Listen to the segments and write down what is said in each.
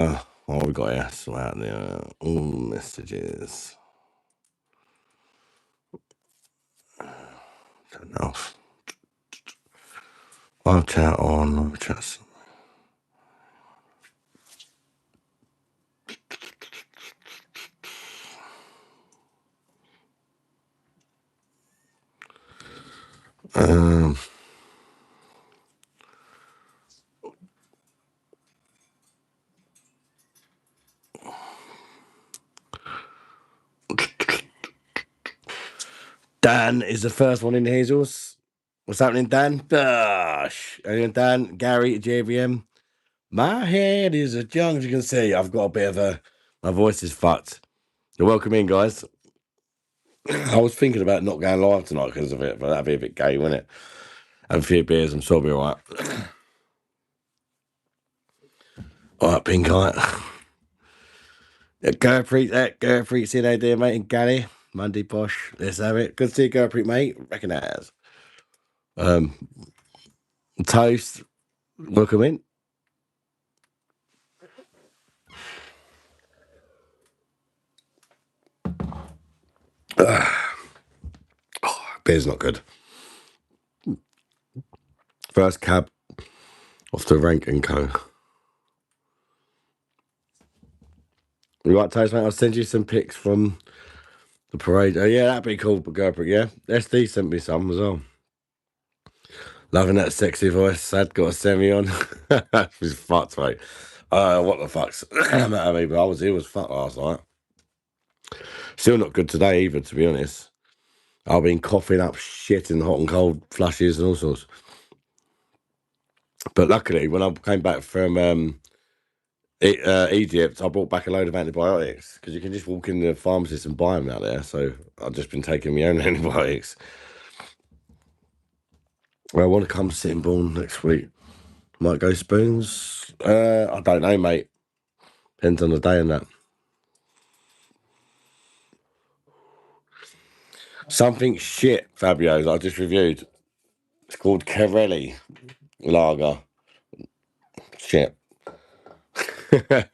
What we got here? So out there. All messages. Enough. Live chat on. Live chats. Dan is the first one in the Hazels. What's happening, Dan? Bosh. And Dan, Gary, JVM. My head is a junk. As you can see, I've got a bit of a. My voice is fucked. You're welcome in, guys. I was thinking about not going live tonight because of it, but that'd be a bit gay, wouldn't it? Have a few beers, I'm sure I'll be alright. Alright, pink eye. Gurpreet's in there, mate, and Gary. Monday Bosh. Let's have it. Good to see you, Gurpreet, mate. Recognise. Toast. Welcome in. Beer's not good. First cab off the Rank and Co. You right, Toast, mate? I'll send you some pics from the parade. Oh, yeah, that'd be cool, Gurpreet, yeah. SD sent me some as well. Loving that sexy voice. Sad got a semi on. He's fucked, mate. What the fuck's matter of me? But I was ill as fuck last night. Still not good today either, to be honest. I've been coughing up shit in hot and cold flushes and all sorts. But luckily, when I came back from Egypt, I brought back a load of antibiotics because you can just walk in the pharmacist and buy them out there. So I've just been taking my own antibiotics. Well, I want to come to Sittingbourne next week. Might go spoons. I don't know, mate. Depends on the day and that. Something shit, Fabio, that I just reviewed. It's called Corelli Lager. Shit.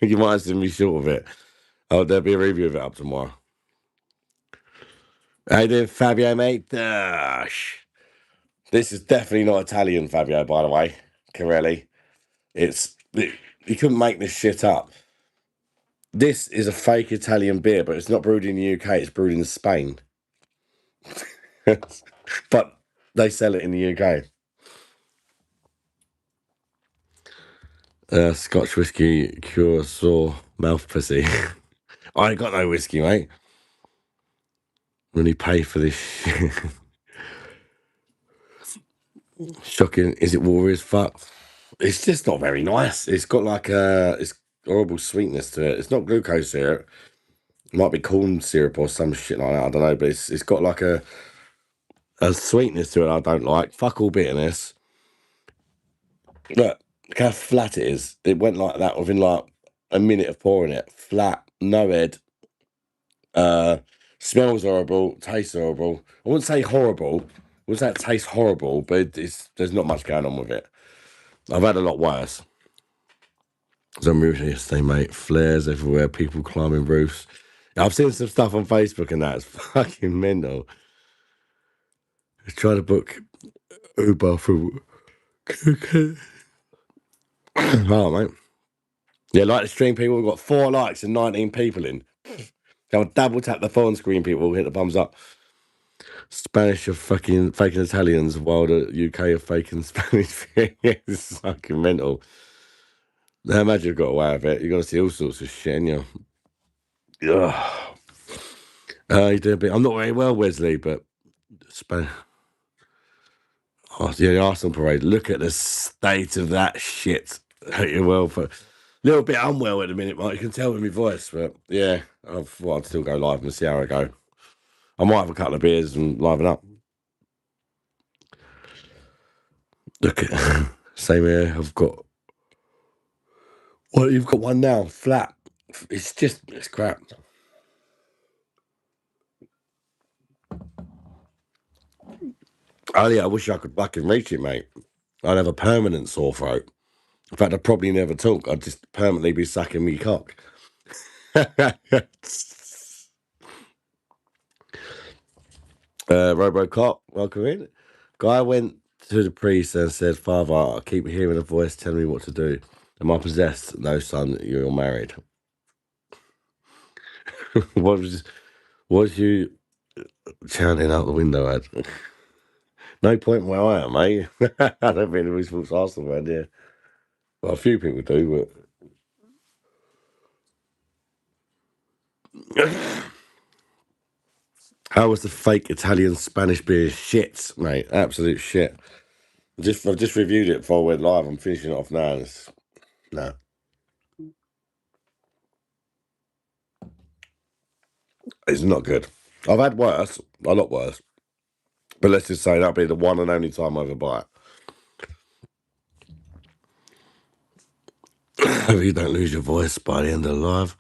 You might have seen me short of it. Oh, there'll be a review of it up tomorrow. How you doing, Fabio, mate? Dash. This is definitely not Italian, Fabio, by the way. Corelli. You couldn't make this shit up. This is a fake Italian beer, but it's not brewed in the UK, it's brewed in Spain. But they sell it in the UK. Scotch whiskey cure sore mouth pussy. I ain't got no whiskey, mate. Really pay for this shit. Shocking. Is it watery as fuck? It's just not very nice. It's got like it's horrible sweetness to it. It's not glucose syrup. It might be corn syrup or some shit like that. I don't know, but it's got like a sweetness to it I don't like. Fuck all bitterness. Look how flat it is. It went like that within like a minute of pouring it. Flat, no head. Smells horrible, tastes horrible. I wouldn't say horrible. I wouldn't say it tastes horrible, but there's not much going on with it. I've had a lot worse. So I'm moving yesterday, mate. Flares everywhere, people climbing roofs. I've seen some stuff on Facebook and that. It's fucking mental. Try to book Uber for. Oh, mate. Yeah, like the stream, people. We've got 4 likes and 19 people in. I'll double tap the phone screen, people. Hit the thumbs up. Spanish are fucking faking Italians while the UK are faking Spanish. It's fucking mental. Now imagine you've got away with it. You're going to see all sorts of shit, and you doing a bit. I'm not very well, Wesley, but Spain. Oh, yeah, the Arsenal parade. Look at the state of that shit. You're well for a little bit unwell at the minute, Mike. You can tell with my voice, but yeah, I thought I'd still go live and see how I go. I might have a couple of beers and liven up. Look at same here. I've got. Well, you've got one now, flat. It's crap. Oh yeah, I wish I could fucking reach it, mate. I'd have a permanent sore throat. In fact, I'd probably never talk. I'd just permanently be sucking me cock. Robocop, welcome in. Guy went to the priest and said, Father, I keep hearing a voice telling me what to do. Am I possessed? No, son, you're married. What was you chanting out the window at? No point where I am, mate. I don't think anybody's supposed to ask them around here. Well, a few people do, but how was the fake Italian Spanish beer? Shit, mate. Absolute shit. I've just reviewed it before I went live. I'm finishing it off now. And no, it's not good. I've had worse, a lot worse. But let's just say that'll be the one and only time I ever buy it. Hope you don't lose your voice by the end of the live.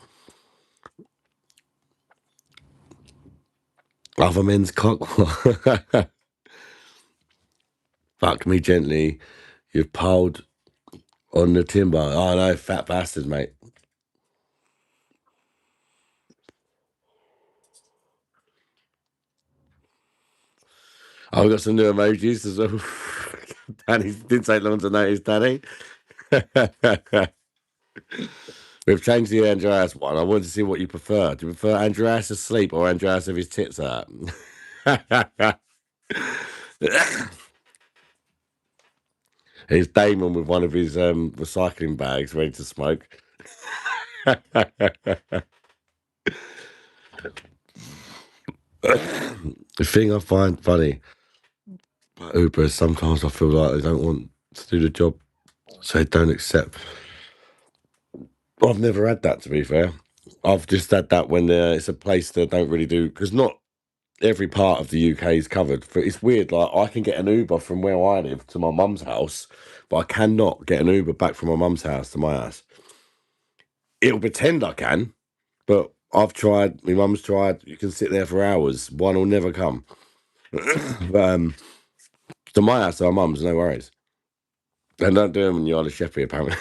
Other men's cock. Fuck me gently. You've piled on the timber. Oh no, fat bastard, mate. I've got some new emojis as well. Danny didn't take long to notice, Danny. We've changed the Andreas one. I wanted to see what you prefer. Do you prefer Andreas asleep or Andreas with his tits out? Here's Damon with one of his recycling bags ready to smoke. The thing I find funny about Uber is sometimes I feel like they don't want to do the job, so they don't accept. I've never had that, to be fair. I've just had that when it's a place that don't really do, because not every part of the UK is covered. It's weird, like I can get an Uber from where I live to my mum's house, but I cannot get an Uber back from my mum's house to my house. It'll pretend I can, but I've tried, my mum's tried, you can sit there for hours, one will never come. But to my house, to my mum's, no worries. And don't do them when you're on a Sheppey, apparently.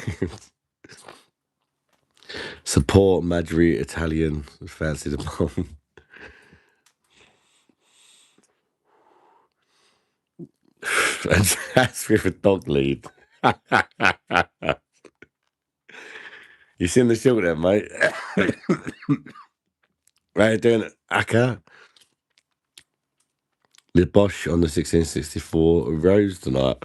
Support Madri Italian, fancy the bomb. And that's with a dog lead. You seen the short there, mate? Right, doing it. Aka. The BOSH on the 1664 rose tonight.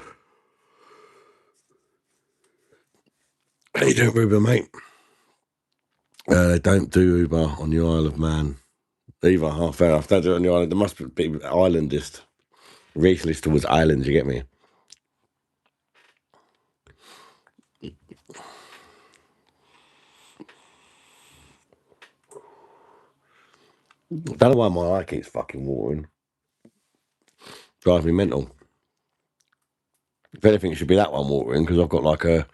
How you doing, Uber, mate? They don't do Uber on the Isle of Man either. Oh, fair enough. Don't do it on the island. There must be islandist. Racialist towards islands, you get me? I don't know why my eye keeps fucking watering. Drives me mental. If anything, it should be that one watering because I've got like a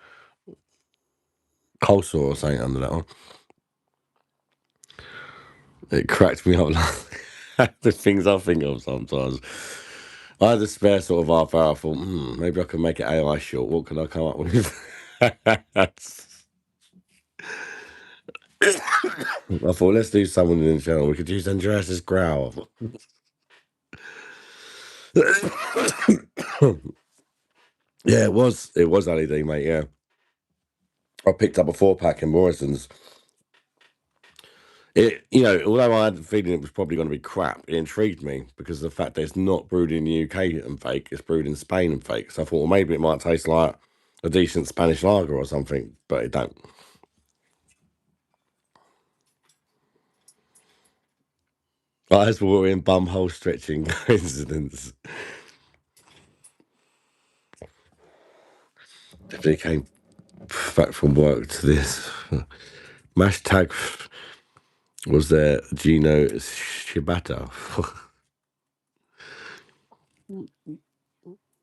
cold sore or something under that one. It cracked me up like the things I think of sometimes. I had a spare sort of half hour. I thought, maybe I can make it AI short. What can I come up with? I thought, let's do someone in the channel. We could use Andreas's growl. Yeah, it was. It was LED, mate. Yeah, I picked up a 4-pack in Morrison's. Although I had the feeling it was probably going to be crap, it intrigued me because of the fact that it's not brewed in the UK and fake, it's brewed in Spain and fake. So I thought, well, maybe it might taste like a decent Spanish lager or something, but it don't. Eyes watering, bum hole stretching coincidence. Definitely came back from work to this. Hashtag was there Gino Shibata.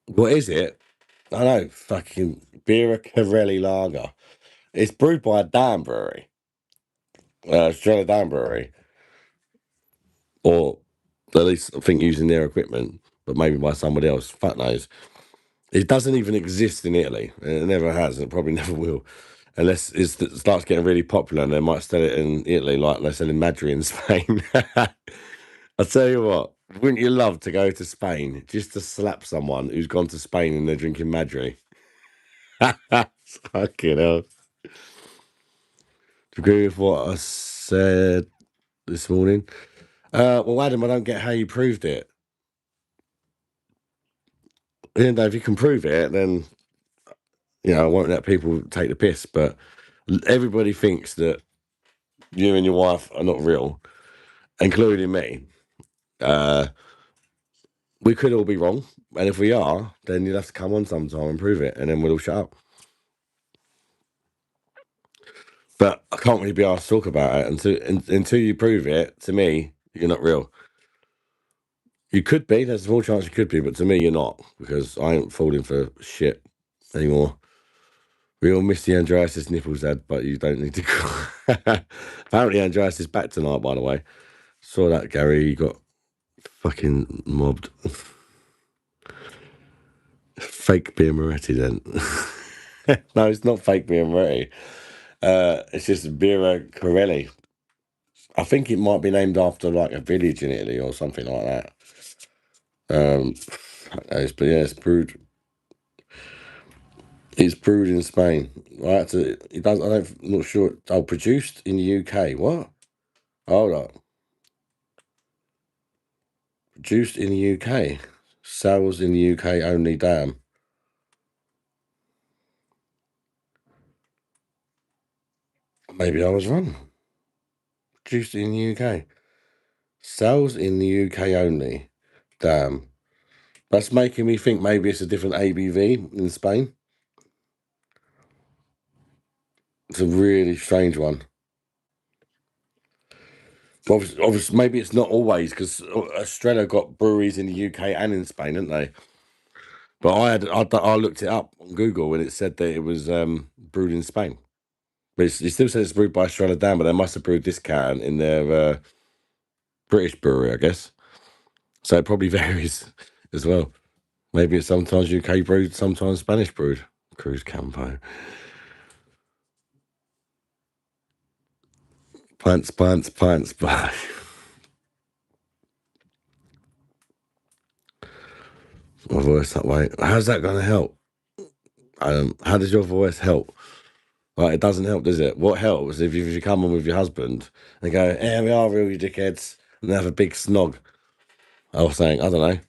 What is it? I know, fucking Birra Lager. It's brewed by a Dan brewery, Australia Dan brewery, or at least I think using their equipment, but maybe by somebody else. Fuck knows. It doesn't even exist in Italy. It never has, and it probably never will. Unless it starts getting really popular and they might sell it in Italy like they're selling Madri in Spain. I'll tell you what, wouldn't you love to go to Spain just to slap someone who's gone to Spain and they're drinking Madri? Fucking hell. Do you agree with what I said this morning? Well, Adam, I don't get how you proved it. You know, if you can prove it, then, I won't let people take the piss. But everybody thinks that you and your wife are not real, including me. We could all be wrong. And if we are, then you'll have to come on sometime and prove it. And then we'll all shut up. But I can't really be asked to talk about it until you prove it. To me, you're not real. You could be. There's a small chance you could be, but to me, you're not, because I ain't falling for shit anymore. We all miss the Andreas' nipples, Dad, but you don't need to call. Apparently, Andreas is back tonight, by the way. Saw that, Gary. He got fucking mobbed. Fake Beer Moretti, then. No, it's not fake Beer Moretti. It's just Bira Corelli. I think it might be named after like a village in Italy or something like that. But yeah, it's brewed. It's brewed in Spain. Right? So it does. I'm not sure. Oh, produced in the UK. What? Hold up. Produced in the UK. Sales in the UK only. Damn. Maybe I was wrong. Produced in the UK. Sales in the UK only. Damn. That's making me think maybe it's a different ABV in Spain. It's a really strange one. Obviously, maybe it's not always, because Estrella got breweries in the UK and in Spain, didn't they? But I looked it up on Google and it said that it was brewed in Spain. But it still says it's brewed by Estrella Damm, but they must have brewed this can in their British brewery, I guess. So it probably varies as well. Maybe it's sometimes UK brewed, sometimes Spanish brewed. Cruz Campo. Plants, plants, plants. My voice that way. How's that going to help? How does your voice help? Like, it doesn't help, does it? What helps if you come on with your husband and go, "Yeah, we are real, you dickheads," and have a big snog. I was saying, I don't know.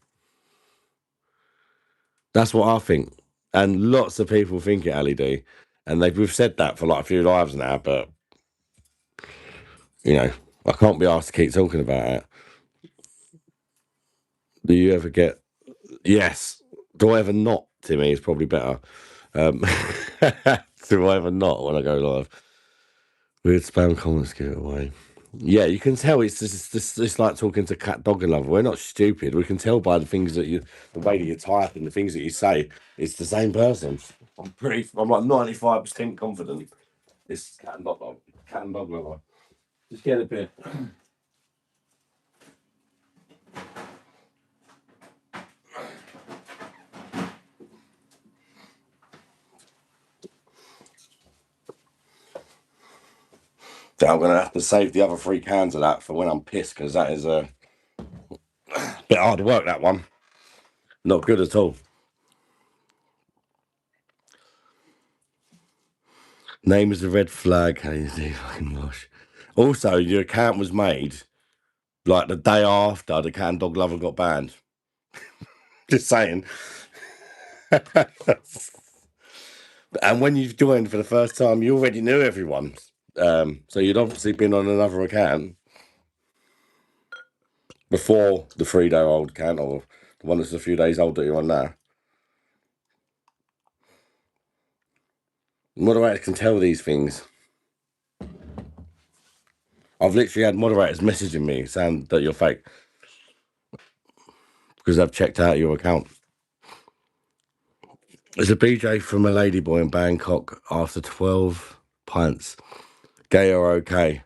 That's what I think, and lots of people think it, Ali D, and we've said that for like a few lives now. But I can't be asked to keep talking about it. Do you ever get? Yes. Do I ever not? Timmy is probably better. Um, do I ever not when I go live? Weird spam comments give it away. Yeah, you can tell it's like talking to cat dog and lover. We're not stupid. We can tell by the things the way that you type and the things that you say. It's the same person. I'm like 95% confident. It's cat and dog lover. Just get a bit. So I'm gonna have to save the other 3 cans of that for when I'm pissed, because that is a bit hard work. That one, not good at all. Name is the red flag. How you do fucking wash. Also, your account was made like the day after the cat and dog lover got banned. Just saying. And when you joined for the first time, you already knew everyone. So you'd obviously been on another account before the 3-day-old account, or the one that's a few days old that you're on now. Moderators can tell these things. I've literally had moderators messaging me saying that you're fake because they've checked out your account. There's a BJ from a ladyboy in Bangkok after 12 pints. Gay or okay?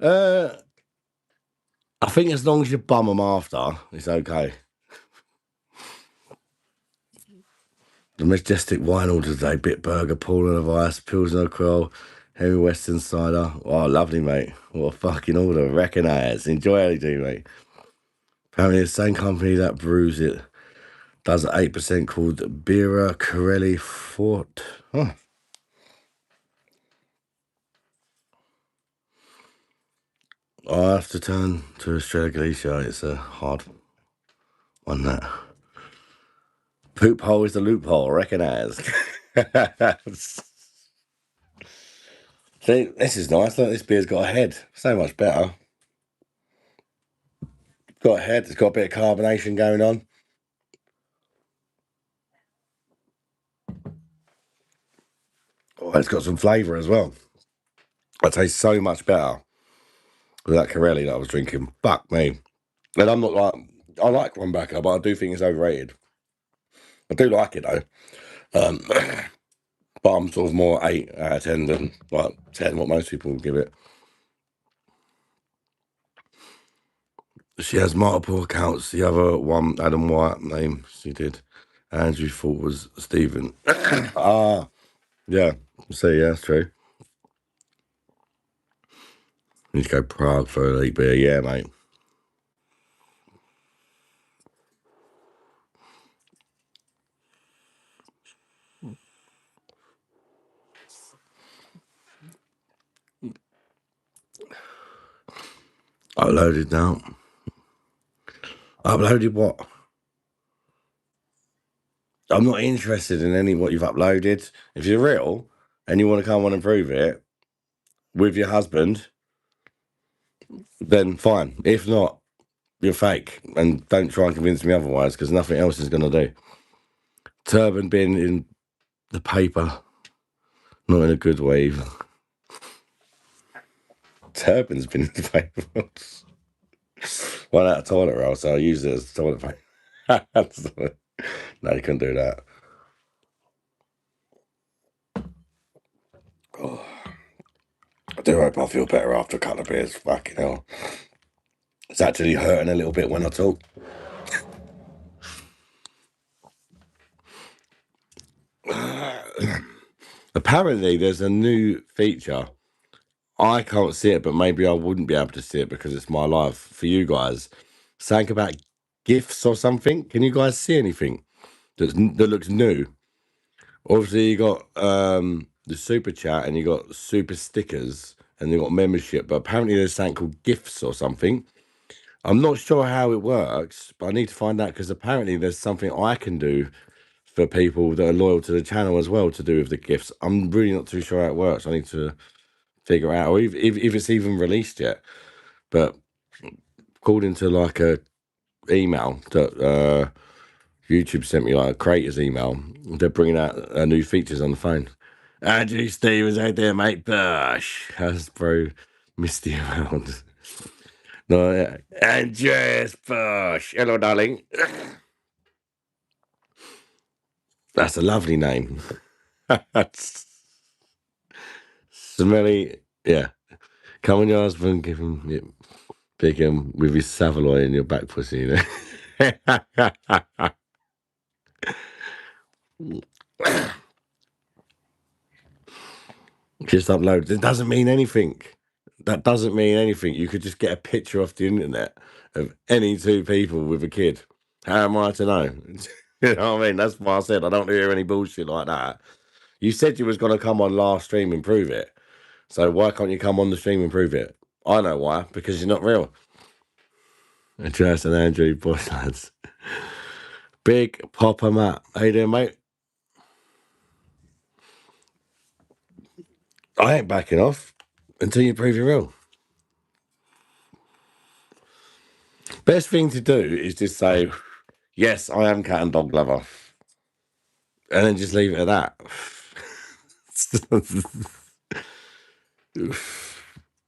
I think as long as you bum them after, it's okay. The Majestic Wine Order today, Bit Burger, Paul of Ice, Pilsner Quill, Heavy Western Cider. Oh, lovely, mate. What a fucking order. Recognise. Enjoy how you do, mate. Apparently, the same company that brews it does 8% called Bira Corelli Fort. Oh. I have to turn to Australia Galicia. It's a hard one, that. Poop hole is the loophole. Recognise. See, this is nice. Look, this beer's got a head. So much better. Got a head. It's got a bit of carbonation going on. Oh, it's got some flavour as well. It tastes so much better with that Corelli that I was drinking. Fuck me. And I'm not like, I like Rumbacker, but I do think it's overrated. I do like it though. But I'm sort of more 8 out of 10 than like 10, what most people would give it. She has multiple accounts. The other one, Adam White, name she did. Andrew thought was Stephen. Ah, yeah. So yeah, that's true. Need to go Prague for a elite beer. Yeah, mate. Uploaded now. Uploaded what? I'm not interested in any what you've uploaded. If you're real and you want to come on and prove it with your husband, then fine. If not, you're fake. And don't try and convince me otherwise, because nothing else is going to do. Turban bin in the paper. Not in a good way either. Turban's been in the paper. Run out of toilet roll, so I use it as toilet paper. No, you couldn't do that. Oh, I do hope I feel better after a couple of beers. Fucking hell. It's actually hurting a little bit when I talk. Apparently, there's a new feature. I can't see it, but maybe I wouldn't be able to see it because it's my life. For you guys, something about gifts or something. Can you guys see anything that looks new? Obviously, you got the super chat and you got super stickers and you got membership, but apparently there's something called gifts or something. I'm not sure how it works, but I need to find out because apparently there's something I can do for people that are loyal to the channel as well to do with the gifts. I'm really not too sure how it works. I need to figure out, or if it's even released yet. But according to like a email that YouTube sent me, like a creator's email, they're bringing out new features on the phone. Andrew Stevens out there, mate. Bosh. How's bro Misty around? No, yeah. Andreas Bosh. Hello, darling. That's a lovely name. That's smelly. Yeah. Come on, your husband, give him, yeah, pick him with his Savaloy in your back pussy, you know. Just upload. It doesn't mean anything. That doesn't mean anything. You could just get a picture off the internet of any two people with a kid. How am I to know? You know what I mean? That's why I said I don't hear any bullshit like that. You said you was going to come on last stream and prove it. So why can't you come on the stream and prove it? I know why. Because you're not real. Andreas and Andrew, boys lads. Big Papa Matt. How you doing, mate? I ain't backing off until you prove you're real. Best thing to do is just say, yes, I am cat and dog lover. And then just leave it at that.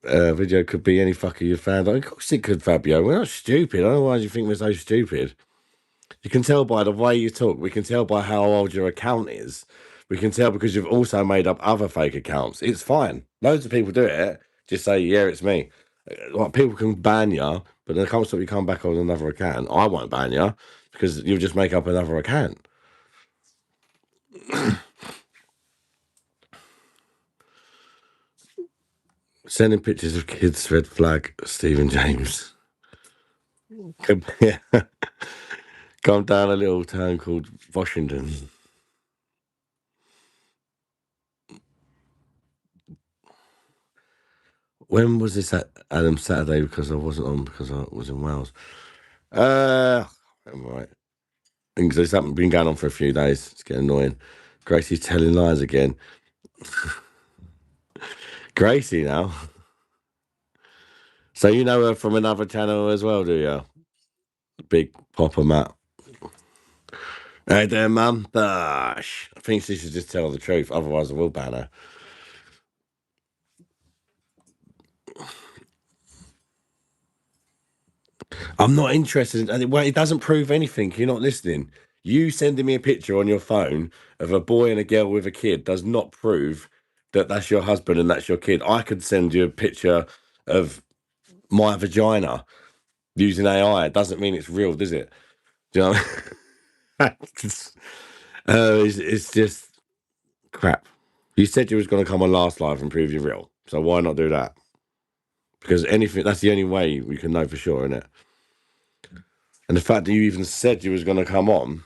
Video could be any fucker you found. Of course it could, Fabio. We're not stupid. I don't know why you think we're so stupid. You can tell by the way you talk. We can tell by how old your account is. We can tell because you've also made up other fake accounts. It's fine. Loads of people do it. Just say, yeah, it's me. Like, people can ban you, but they can't stop you come back on another account. I won't ban you because you'll just make up another account. Sending pictures of kids, red flag, Stephen James. Yeah. Come down a little town called Washington. When was this at Adam Saturday? Because I wasn't on because I was in Wales. I'm right. Things this haven't been going on for a few days. It's getting annoying. Gracie's telling lies again. Gracie now. So you know her from another channel as well, do you? Big Popper Matt. Hey there, mum. Bosh. I think she should just tell the truth, otherwise I will ban her. I'm not interested in well, it doesn't prove anything. You're not listening. You sending me a picture on your phone of a boy and a girl with a kid does not prove that that's your husband and that's your kid. I could send you a picture of my vagina using AI. It doesn't mean it's real, does it? Do you know what I mean? It's just crap. You said you was going to come on last live and prove you're real. So why not do that? Because anything, that's the only way we can know for sure, isn't it? And the fact that you even said you was going to come on,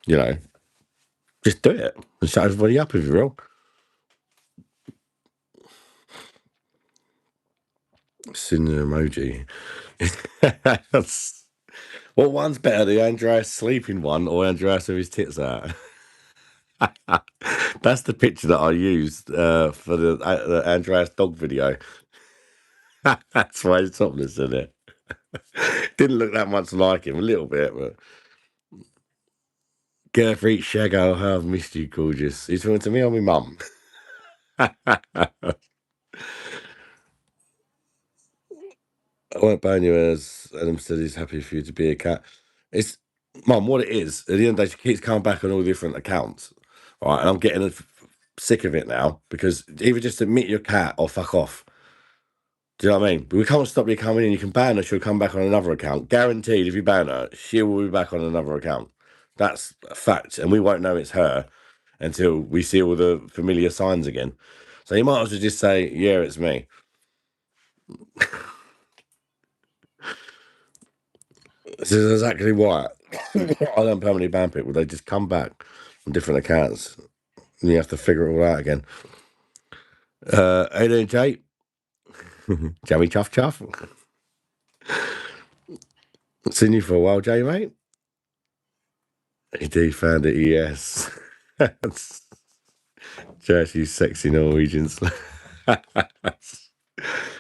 you know, just do it and shut everybody up if you're real. Send an emoji. What one's better, the Andreas sleeping one or Andreas with his tits out? That's the picture that I used for the Andreas dog video. That's why he's topless, isn't it? Didn't look that much like him, a little bit, but. Gertrude Shaggo, how I've missed you, gorgeous. He's talking to me or my mum? I won't ban you as Adam said he's happy for you to be a cat. It's, mum, what it is, at the end of the day, she keeps coming back on all different accounts. All right, and I'm getting sick of it now because either just admit your cat or fuck off. Do you know what I mean? But we can't stop you coming in. You can ban her, she'll come back on another account. Guaranteed, if you ban her, she will be back on another account. That's a fact. And we won't know it's her until we see all the familiar signs again. So you might as well just say, yeah, it's me. This is exactly why I don't permanently ban people. They just come back on different accounts and you have to figure it all out again. Hey there, Jay. Jammy Chuff Chuff. Seen you for a while, Jay, mate. Indeed, found it, yes. Jersey sexy Norwegians.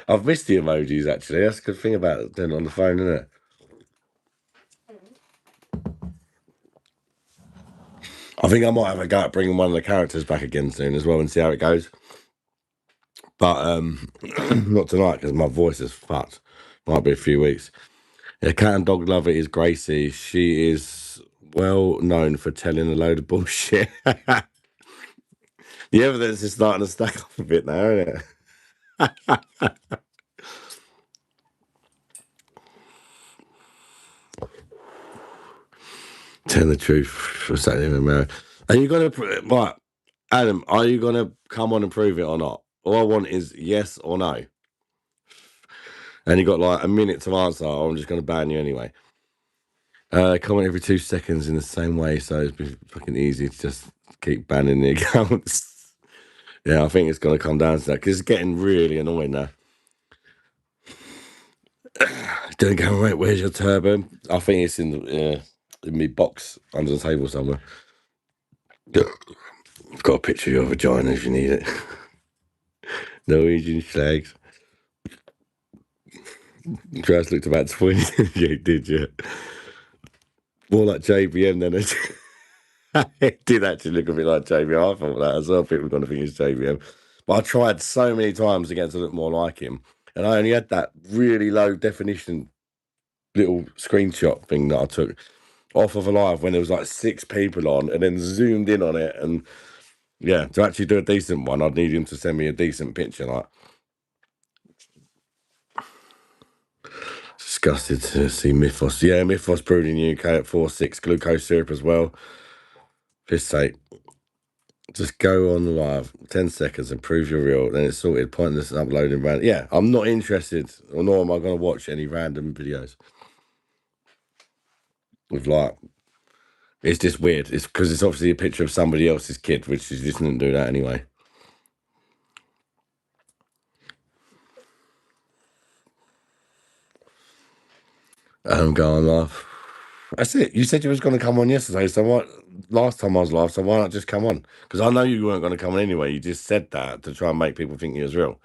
I've missed the emojis, actually. That's a good thing about doing it on the phone, isn't it? I think I might have a go at bringing one of the characters back again soon as well and see how it goes. But not tonight because my voice is fucked. Might be a few weeks. Yeah, cat and dog lover is Gracie. She is well known for telling a load of bullshit. The evidence is starting to stack up a bit now, isn't it? Tell the truth. What's that even matter? Are you gonna right, Adam? Are you gonna come on and prove it or not? All I want is yes or no. And you got like a minute to answer, or I'm just gonna ban you anyway. Comment every 2 seconds in the same way, so it's been fucking easy to just keep banning the accounts. Yeah, I think it's gonna come down to that because it's getting really annoying now. Don't go right. Where's your turbo? I think it's in my box under the table somewhere. I've got a picture of your vagina if you need it. Norwegian flags. Dress looked about 20. Yeah, did you? More like JBM than it. It did actually look a bit like JBM. I thought that as well. People were going to think it's JBM. But I tried so many times to get to look more like him. And I only had that really low definition little screenshot thing that I took off of a live when there was like 6 people on and then zoomed in on it. And yeah, to actually do a decent one, I'd need him to send me a decent picture. Like, disgusted to see Mythos. Yeah, Mythos brewed in the UK at 4.6 glucose syrup as well. Piss take. Just go on live, 10 seconds, and prove you're real. Then it's sorted. Pointless uploading random. Yeah, I'm not interested, or nor am I going to watch any random videos with like. It's just weird. It's because it's obviously a picture of somebody else's kid, which you just didn't do that anyway. Go on live. That's it. You said you was going to come on yesterday, so what? Last time I was live, so why not just come on? Because I know you weren't going to come on anyway. You just said that to try and make people think you was real.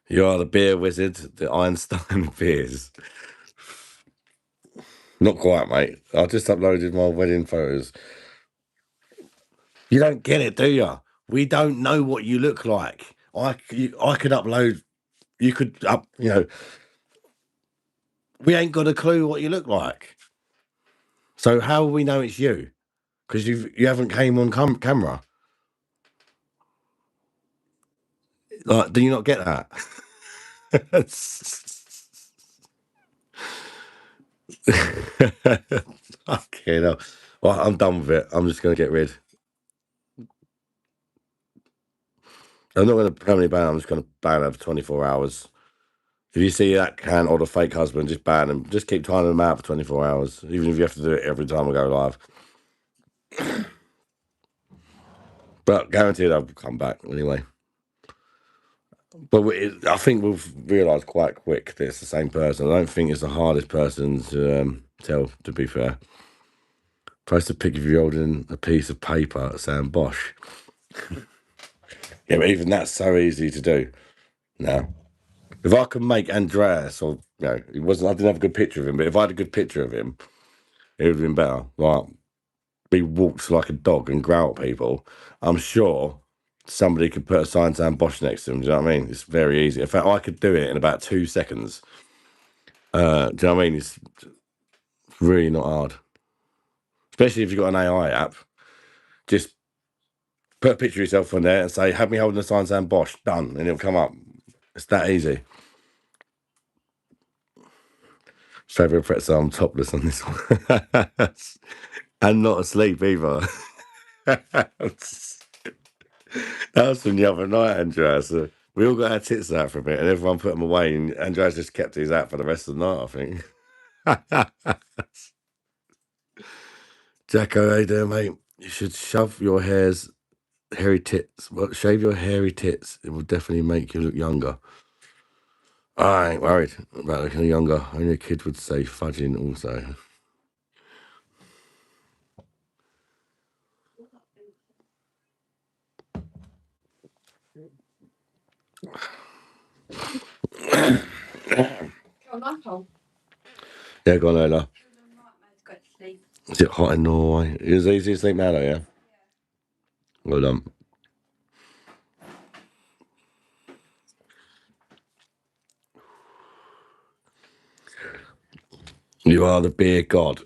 You are the beer wizard, the Einstein of beers. Not quite, mate. I just uploaded my wedding photos. You don't get it, do you? We don't know what you look like. I could upload. You could up. You know, we ain't got a clue what you look like. So how will we know it's you? Because you haven't came on camera. Like, do you not get that? Okay, no. Well, I'm done with it. I'm just going to get rid. I'm not going to permanently ban. I'm just going to ban her for 24 hours. If you see that can or the fake husband, just ban them. Just keep timing them out for 24 hours, even if you have to do it every time I go live. But guaranteed I'll come back anyway. But I think we've realised quite quick that it's the same person. I don't think it's the hardest person to tell, to be fair. Post a pic of you holding a piece of paper saying BOSH. Yeah, but even that's so easy to do now. If I could make Andreas, or it wasn't. I didn't have a good picture of him, but if I had a good picture of him, it would have been better. Like he walks like a dog and growl at people. I'm sure somebody could put a sign saying BOSH next to him. Do you know what I mean? It's very easy. In fact, I could do it in about 2 seconds. Do you know what I mean? It's really not hard, especially if you've got an AI app. Just put a picture of yourself on there and say, "Have me holding a sign saying BOSH." Done, and it'll come up. It's that easy. Favourite pretzel, I'm topless on this one. And not asleep either. That was from the other night, Andreas. We all got our tits out for a bit and everyone put them away, and Andreas just kept his out for the rest of the night, I think. Jacko, hey there, mate. You should shove your hairy tits. Well, shave your hairy tits. It will definitely make you look younger. I ain't worried about looking younger. Only a kid would say fudging also. Yeah, go on, Lola. Is it hot in Norway? It was easy to sleep now, though, yeah? Well done. You are the beer god.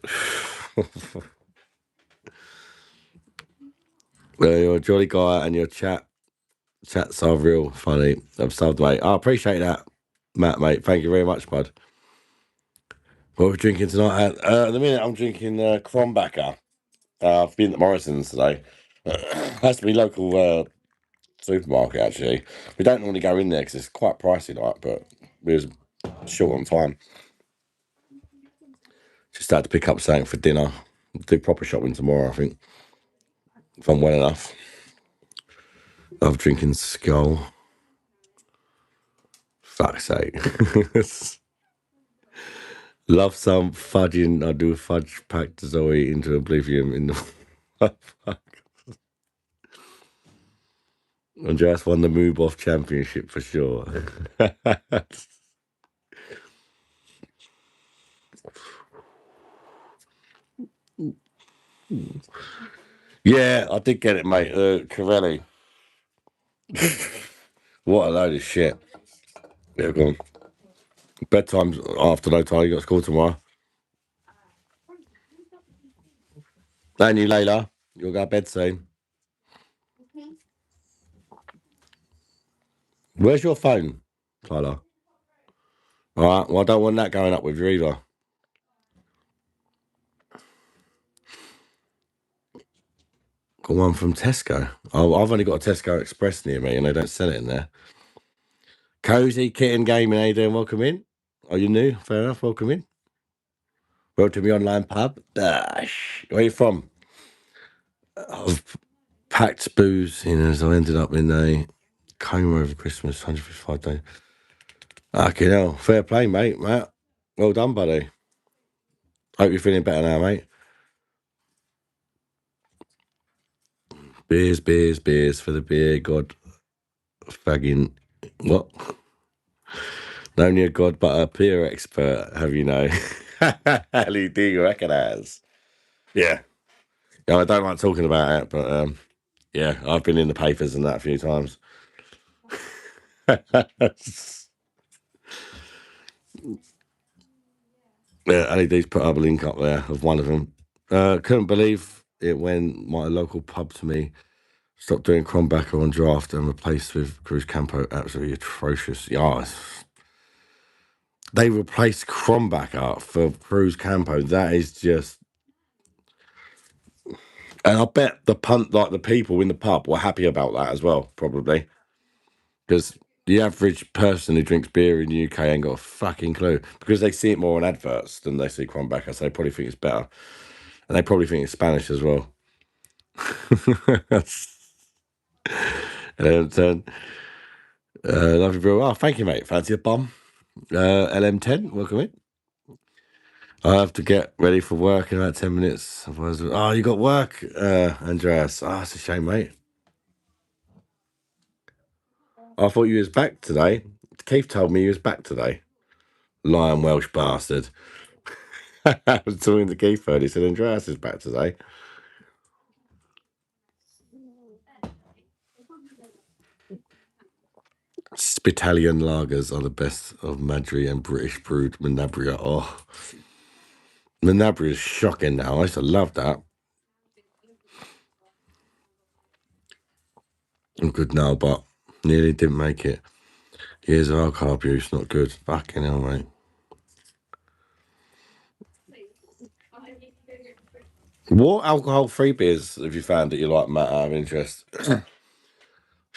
Well, you're a jolly guy and your chats are real funny. I'm subbed, mate. I appreciate that, Matt, mate. Thank you very much, bud. What are we drinking tonight? At the minute, I'm drinking Krombacher. I've been at Morrison's today. Has to be local supermarket, actually. We don't normally go in there because it's quite pricey, like, but we was short on time. Just had to pick up something for dinner. Do proper shopping tomorrow, I think, if I'm well enough. I'm drinking Skull. Fuck's sake. Love some fudging. I do fudge packed Zoe into oblivion in the. Andreas won the Move Off Championship for sure. Yeah, I did get it, mate. Corelli. What a load of shit. Yeah, go on. Bedtime's after no time. You got school tomorrow. And you, Layla. You'll go to bed soon. Where's your phone, Tyler? All right. Well, I don't want that going up with you either. got one from Tesco. I've only got a Tesco Express near me, and they don't sell it in there. Cozy Kitten Gaming, how you doing? Welcome in. Are you new? Fair enough. Welcome in. Welcome to the online pub. BOSH. Where are you from? I've packed booze in as I ended up in a coma over Christmas, 155 days. Okay, hell. Fair play, mate, Matt. Well done, buddy. Hope you're feeling better now, mate. Beers, beers, beers for the beer god. Fagging. What? Not only a god, but a beer expert, have you know? LED recognise. Yeah. Yeah, I don't like talking about it, but yeah, I've been in the papers and that a few times. Yeah, LED's put up a link up there of one of them. Couldn't believe it when my local pub to me stopped doing Crombacker on draft and replaced with Cruz Campo. Absolutely atrocious. Yeah, they replaced Crombacker for Cruz Campo. That is just. And I bet the people in the pub were happy about that as well, probably. Because the average person who drinks beer in the UK ain't got a fucking clue. Because they see it more on adverts than they see Crombacker, so they probably think it's better. And they probably think it's Spanish as well. And lovely bro. Oh, thank you, mate. Fancy a bomb? LM10, welcome in. I have to get ready for work in about 10 minutes. Otherwise, oh, you got work, Andreas. Oh, it's a shame, mate. I thought you was back today. Keith told me you was back today. Lion Welsh bastard. I was talking to Keith earlier. He said Andreas is back today. Spitalian lagers are the best of Madri and British brewed Menabrea. Oh, Menabrea is shocking now. I used to love that. I'm good now, but nearly didn't make it. Years of alcohol abuse, not good. Fucking hell, mate. What alcohol-free beers have you found that you like, Matt, out of interest? Have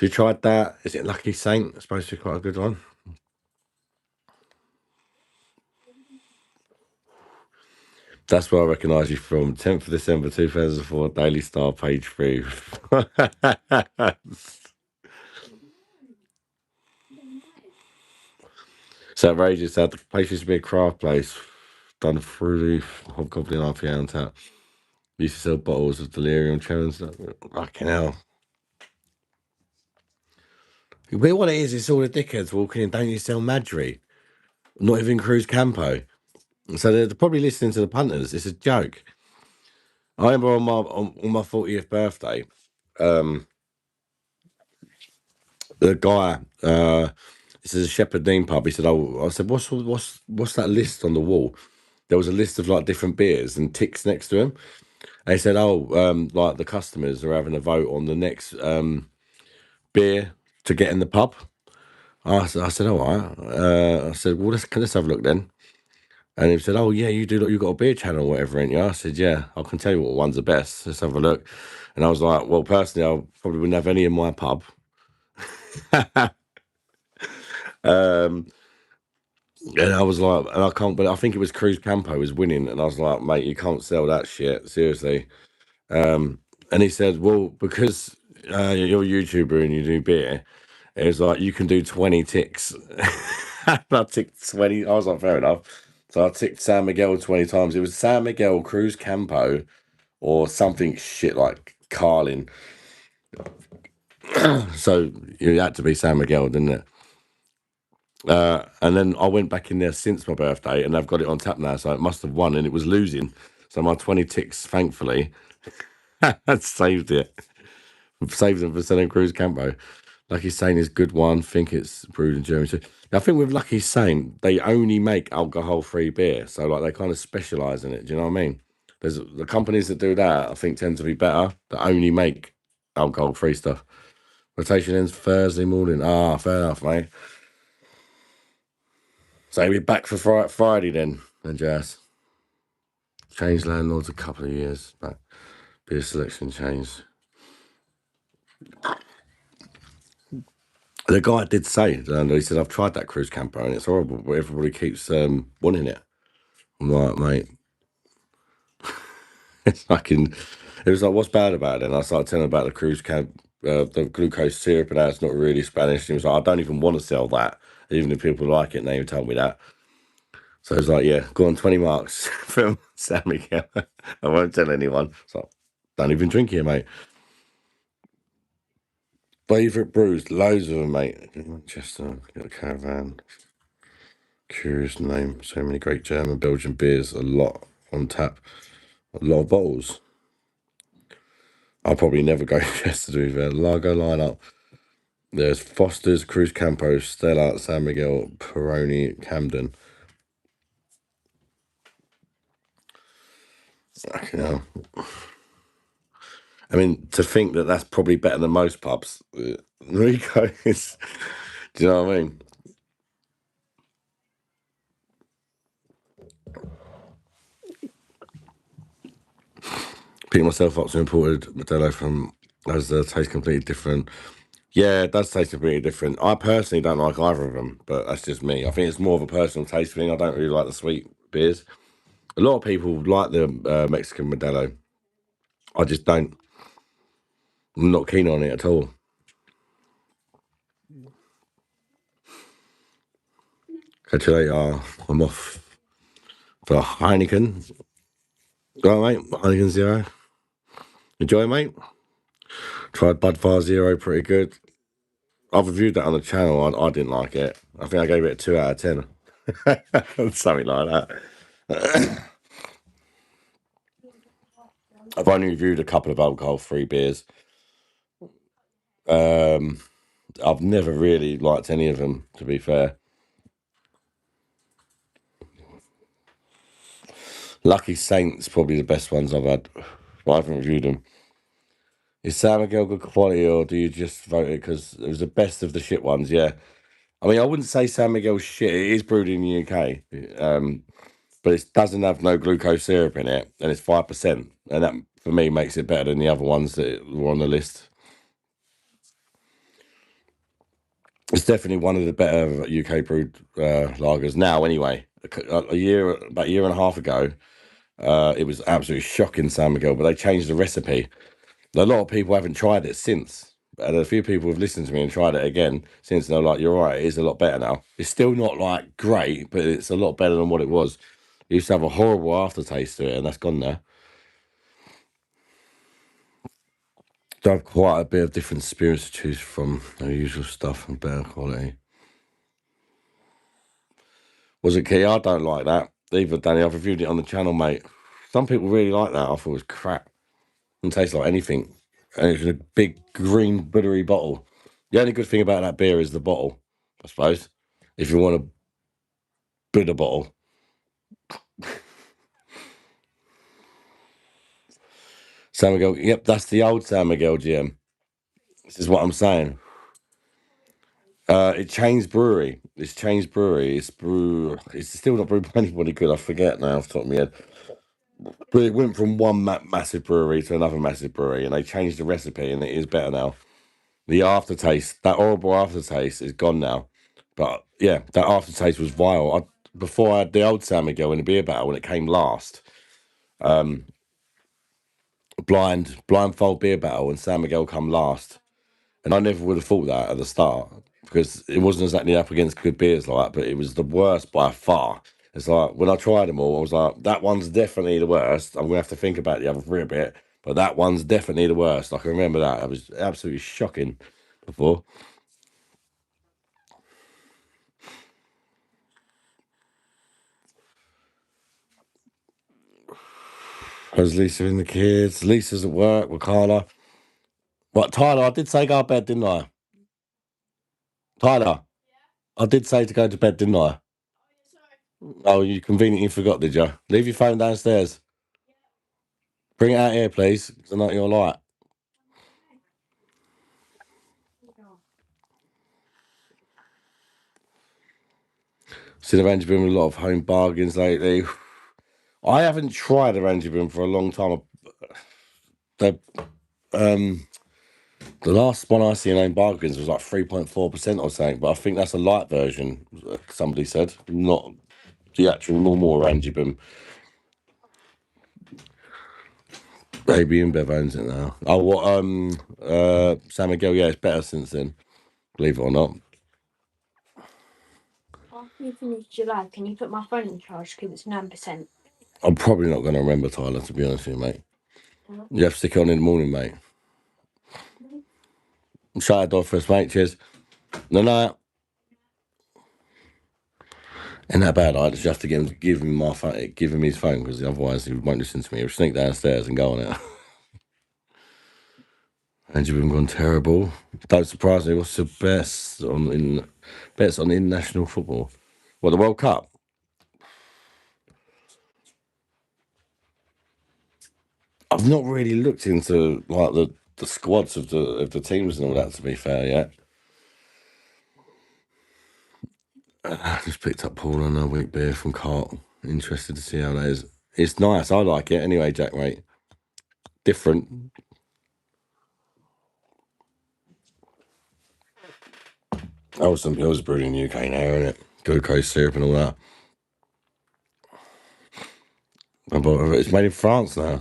you tried that? Is it Lucky Saint? It's supposed to be quite a good one. That's where I recognise you from. 10th of December 2004, Daily Star, page 3. It's outrageous. That the place used to be a craft place done through the Hobgoblin IPA on tap. Used to sell bottles of delirium challenge. Fucking hell. But what it is, it's all the dickheads walking in. Don't you sell Madry? Not even Cruz Campo. So they're probably listening to the punters. It's a joke. I remember on my 40th birthday, the guy, this is a Shepherd Dean pub. He said, "Oh," I said, what's that list on the wall?" There was a list of like different beers and ticks next to him. And he said, "Oh, like the customers are having a vote on the next beer to get in the pub." I said, "All right." I said, "Well, let's have a look then." And he said, "Oh yeah, you do. You got a beer channel or whatever, ain't you?" I said, "Yeah, I can tell you what one's the best. Let's have a look." And I was like, "Well, personally, I probably wouldn't have any in my pub." um, and I was like, and I can't, but I think it was Cruz Campo was winning, and I was like, "Mate, you can't sell that shit seriously." And he said, "Well, because you're a YouTuber and you do beer, it was like you can do 20 ticks." And I ticked 20. I was like, "Fair enough." So I ticked San Miguel 20 times. It was San Miguel, Cruz Campo, or something shit like Carlin. So it had to be San Miguel, didn't it? And then I went back in there since my birthday, and I've got it on tap now. So it must have won, and it was losing. So my 20 ticks, thankfully, had saved it. Saved them for selling Cruz Campo. Lucky Saint is good one. Think it's brewed in Germany too. I think with Lucky Saint, they only make alcohol-free beer, so like they kind of specialize in it. Do you know what I mean? There's the companies that do that. I think tend to be better. That only make alcohol-free stuff. Rotation ends Thursday morning. Ah, fair enough, mate. So we're back for Friday then, and Jazz. Changed landlords a couple of years back. Beer selection changed. The guy did say, and he said, I've tried that cruise camper and it's horrible, but everybody keeps wanting it. I'm like, mate, it's fucking. It was like, what's bad about it? And I started telling him about the cruise camp, the glucose syrup, and that's not really Spanish. And he was like, I don't even want to sell that, even if people like it. And they even told me that. So I was like, yeah, go on, 20 marks from San Miguel. I won't tell anyone. So don't even drink here, mate. Favourite brews, loads of them, mate. Manchester, got a caravan. Curious name. So many great German, Belgian beers, a lot on tap, a lot of bottles. I'll probably never go Chester to be fair. Lager lineup. There's Foster's, Cruz Campo, Stella, San Miguel, Peroni, Camden. Fucking hell. I mean, to think that that's probably better than most pubs. Rico is. Do you know what I mean? Picking myself up to imported Modelo from as the taste completely different. Yeah, it does taste completely different. I personally don't like either of them, but that's just me. I think it's more of a personal taste thing. I don't really like the sweet beers. A lot of people like the Mexican Modelo. I just don't. I'm not keen on it at all. Catch you later. I'm off for Heineken. All right, mate. Heineken Zero. Enjoy, mate. Tried Budvar Zero, pretty good. I've reviewed that on the channel. I didn't like it. I think I gave it a 2 out of 10. Something like that. I've only reviewed a couple of alcohol-free beers. I've never really liked any of them, to be fair. Lucky Saint's probably the best ones I've had. I haven't reviewed them. Is San Miguel good quality, or do you just vote it because it was the best of the shit ones? Yeah. I mean, I wouldn't say San Miguel's shit. It is brewed in the UK, but it doesn't have no glucose syrup in it, and it's 5%. And that, for me, makes it better than the other ones that were on the list. It's definitely one of the better UK brewed lagers now. Anyway, about a year and a half ago, it was absolutely shocking, San Miguel, but they changed the recipe. A lot of people haven't tried it since. And a few people have listened to me and tried it again since. They're like, you're right, it is a lot better now. It's still not like great, but it's a lot better than what it was. It used to have a horrible aftertaste to it, and that's gone now. So I have quite a bit of different spirits to choose from, the usual stuff and better quality. Was it key? I don't like that either, Danny. I've reviewed it on the channel, mate. Some people really like that. I thought it was crap. It didn't taste like anything. And it's in a big green buttery bottle. The only good thing about that beer is the bottle, I suppose. If you want a bitter bottle. San Miguel, yep, that's the old San Miguel GM. This is what I'm saying. It changed brewery. It's changed brewery. It's still not brewed by anybody good. I forget now off the top of my head. But it went from one massive brewery to another massive brewery, and they changed the recipe, and it is better now. The aftertaste, that horrible aftertaste, is gone now. But yeah, that aftertaste was vile. Before I had the old San Miguel in a beer battle when it came last, blindfold beer battle, and San Miguel come last. And I never would have thought that at the start because it wasn't exactly up against good beers like that, but it was the worst by far. It's like when I tried them all, I was like, that one's definitely the worst. I'm gonna have to think about the other three a bit, but that one's definitely the worst. I can remember that. It was absolutely shocking before. How's Lisa and the kids? Lisa's at work with Carla. What, Tyler? I did say go to bed, didn't I? Tyler, I did say to go to bed, didn't I? Oh, you conveniently forgot, did you? Leave your phone downstairs. Bring it out here, please. It's not your light. Seen Orange Boom with a lot of home bargains lately. I haven't tried Orange Boom for a long time. They The last one I seen in bargains was like 3.4% or something, but I think that's a light version. Somebody said, not the actual normal orangey boom. Baby and Bev owns it now. Oh, what? San Miguel, yeah, it's better since then. Believe it or not. After you finish July, can you put my phone in charge because it's 9%? I'm probably not going to remember, Tyler, to be honest with you, mate. You have to stick it on in the morning, mate. Shut that door first, mate. Cheers. No. Ain't that bad? I just have to give him my phone, give him his phone, because otherwise he won't listen to me. He'll sneak downstairs and go on it. And you've been gone terrible. Don't surprise me. What's the best bets on international football? What, the World Cup? I've not really looked into like the squads of the teams and all that. To be fair, yet. I just picked up Paul on a wheat beer from Cart. Interested to see how that is. It's nice. I like it anyway, Jack, mate. Different. Oh, some pills brewed in the UK now, isn't it? Glucose syrup and all that. But it's made in France now.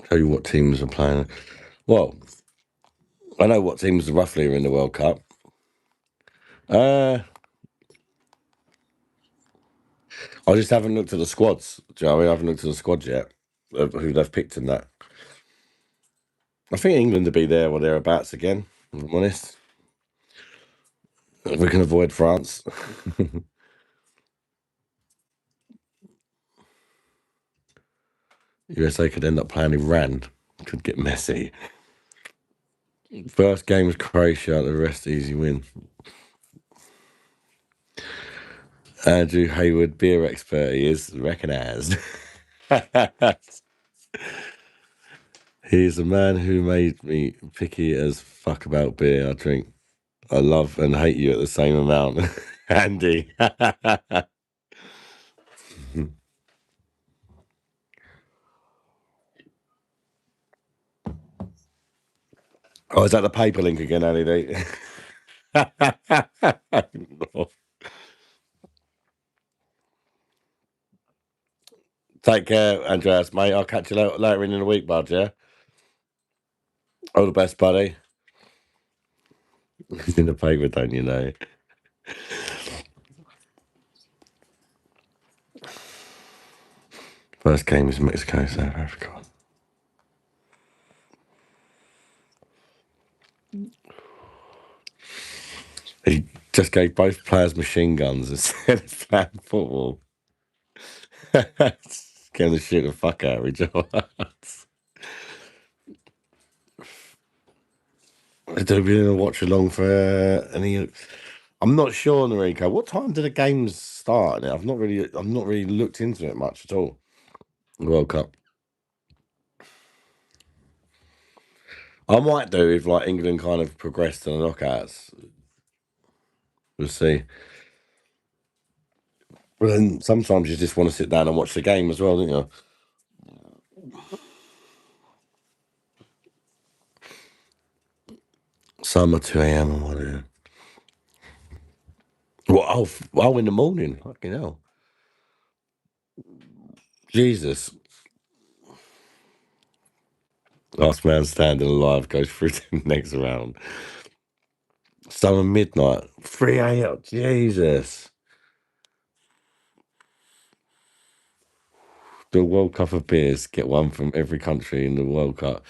Tell you what teams are playing. Well, I know what teams roughly are in the World Cup. I just haven't looked at the squads. Do you know what I mean? I haven't looked at the squads yet, of who they've picked in that. I think England will be there or thereabouts again, if I'm honest. If we can avoid France. USA could end up playing Iran. Could get messy. First game was Croatia, the rest easy win. Andrew Hayward, beer expert, he is recognised. He's a man who made me picky as fuck about beer I drink. I love and hate you at the same amount. Andy. Oh, is that the paper link again, Andy? Take care, Andreas, mate. I'll catch you later in the week, bud, yeah? All the best, buddy. It's in the paper, don't you know? First game is Mexico, South Africa. He just gave both players machine guns instead of playing football. Scared the shit the fuck out of each other. Do we need to watch along for any? I'm not sure, Noriko. What time do the games start? I've not really looked into it much at all. The World Cup. I might do if like England kind of progressed to the knockouts. We'll see. But then sometimes you just want to sit down and watch the game as well, don't you? Some are 2 a.m. or whatever. Well, in the morning. Fucking hell. Jesus. Last man standing alive goes through to the next round. Some are midnight. 3 a.m. Jesus. The World Cup of beers. Get one from every country in the World Cup.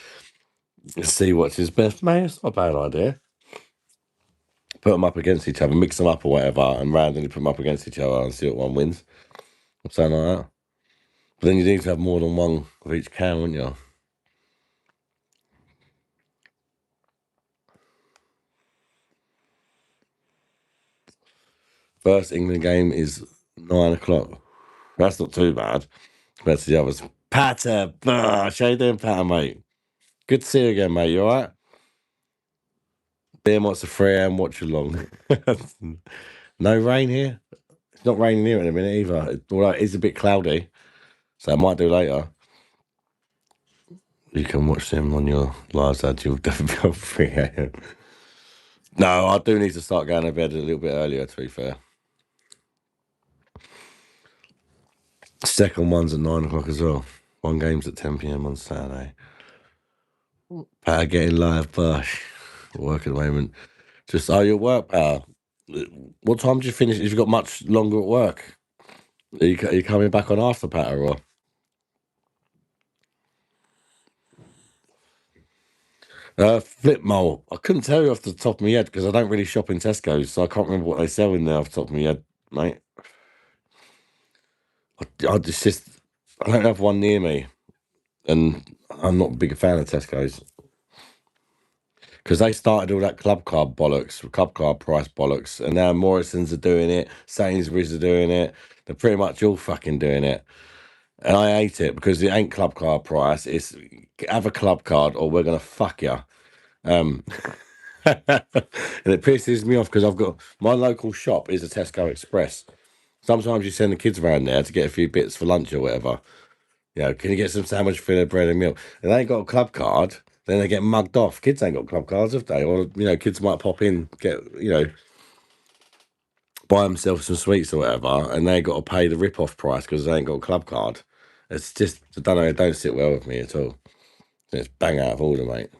See what's his best, mate. It's not a bad idea. Put them up against each other, mix them up or whatever, and randomly put them up against each other and see what one wins. Something like that. But then you need to have more than one of each can, wouldn't you? First England game is 9 o'clock. That's not too bad compared to the others. Patter, how you doing, Patter, mate? Good to see you again, mate. You all right? Beer wants a 3 a.m. watch along. No rain here. It's not raining here in a minute either. Although it is a bit cloudy, so I might do later. You can watch them on your lives, ad. You'll definitely be up 3 a.m. No, I do need to start going to bed a little bit earlier, to be fair. Second one's at 9 o'clock as well. One game's at 10 p.m. on Saturday. Power getting live, Bosh. Work at the moment. Just, your work, Power. What time do you finish? Have you got much longer at work? Are you coming back on after Power or? Flip mole. I couldn't tell you off the top of my head because I don't really shop in Tesco's, so I can't remember what they sell in there off the top of my head, mate. I don't have one near me, and I'm not a big fan of Tesco's because they started all that club card bollocks, club card price bollocks, and now Morrison's are doing it, Sainsbury's are doing it. They're pretty much all fucking doing it, and I hate it because it ain't club card price. It's have a club card or we're gonna fuck you. And it pisses me off because I've got my local shop is a Tesco Express. Sometimes you send the kids around there to get a few bits for lunch or whatever. You know, can you get some sandwich, fillet, bread, and milk? And they ain't got a club card, then they get mugged off. Kids ain't got club cards, have they? Or kids might pop in, get buy themselves some sweets or whatever, and they got to pay the rip-off price because they ain't got a club card. It's just I don't know. It don't sit well with me at all. It's bang out of order, mate.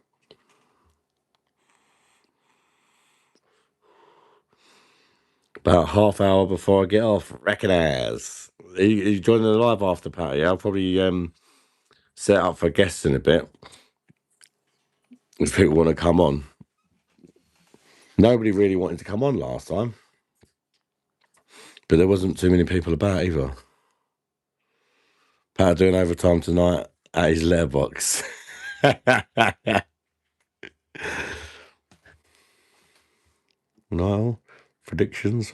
About half hour before I get off, recognise. Are you joining the live after party? I'll probably set up for guests in a bit if people want to come on. Nobody really wanted to come on last time, but there wasn't too many people about either. Pat doing overtime tonight at his letterbox. No predictions.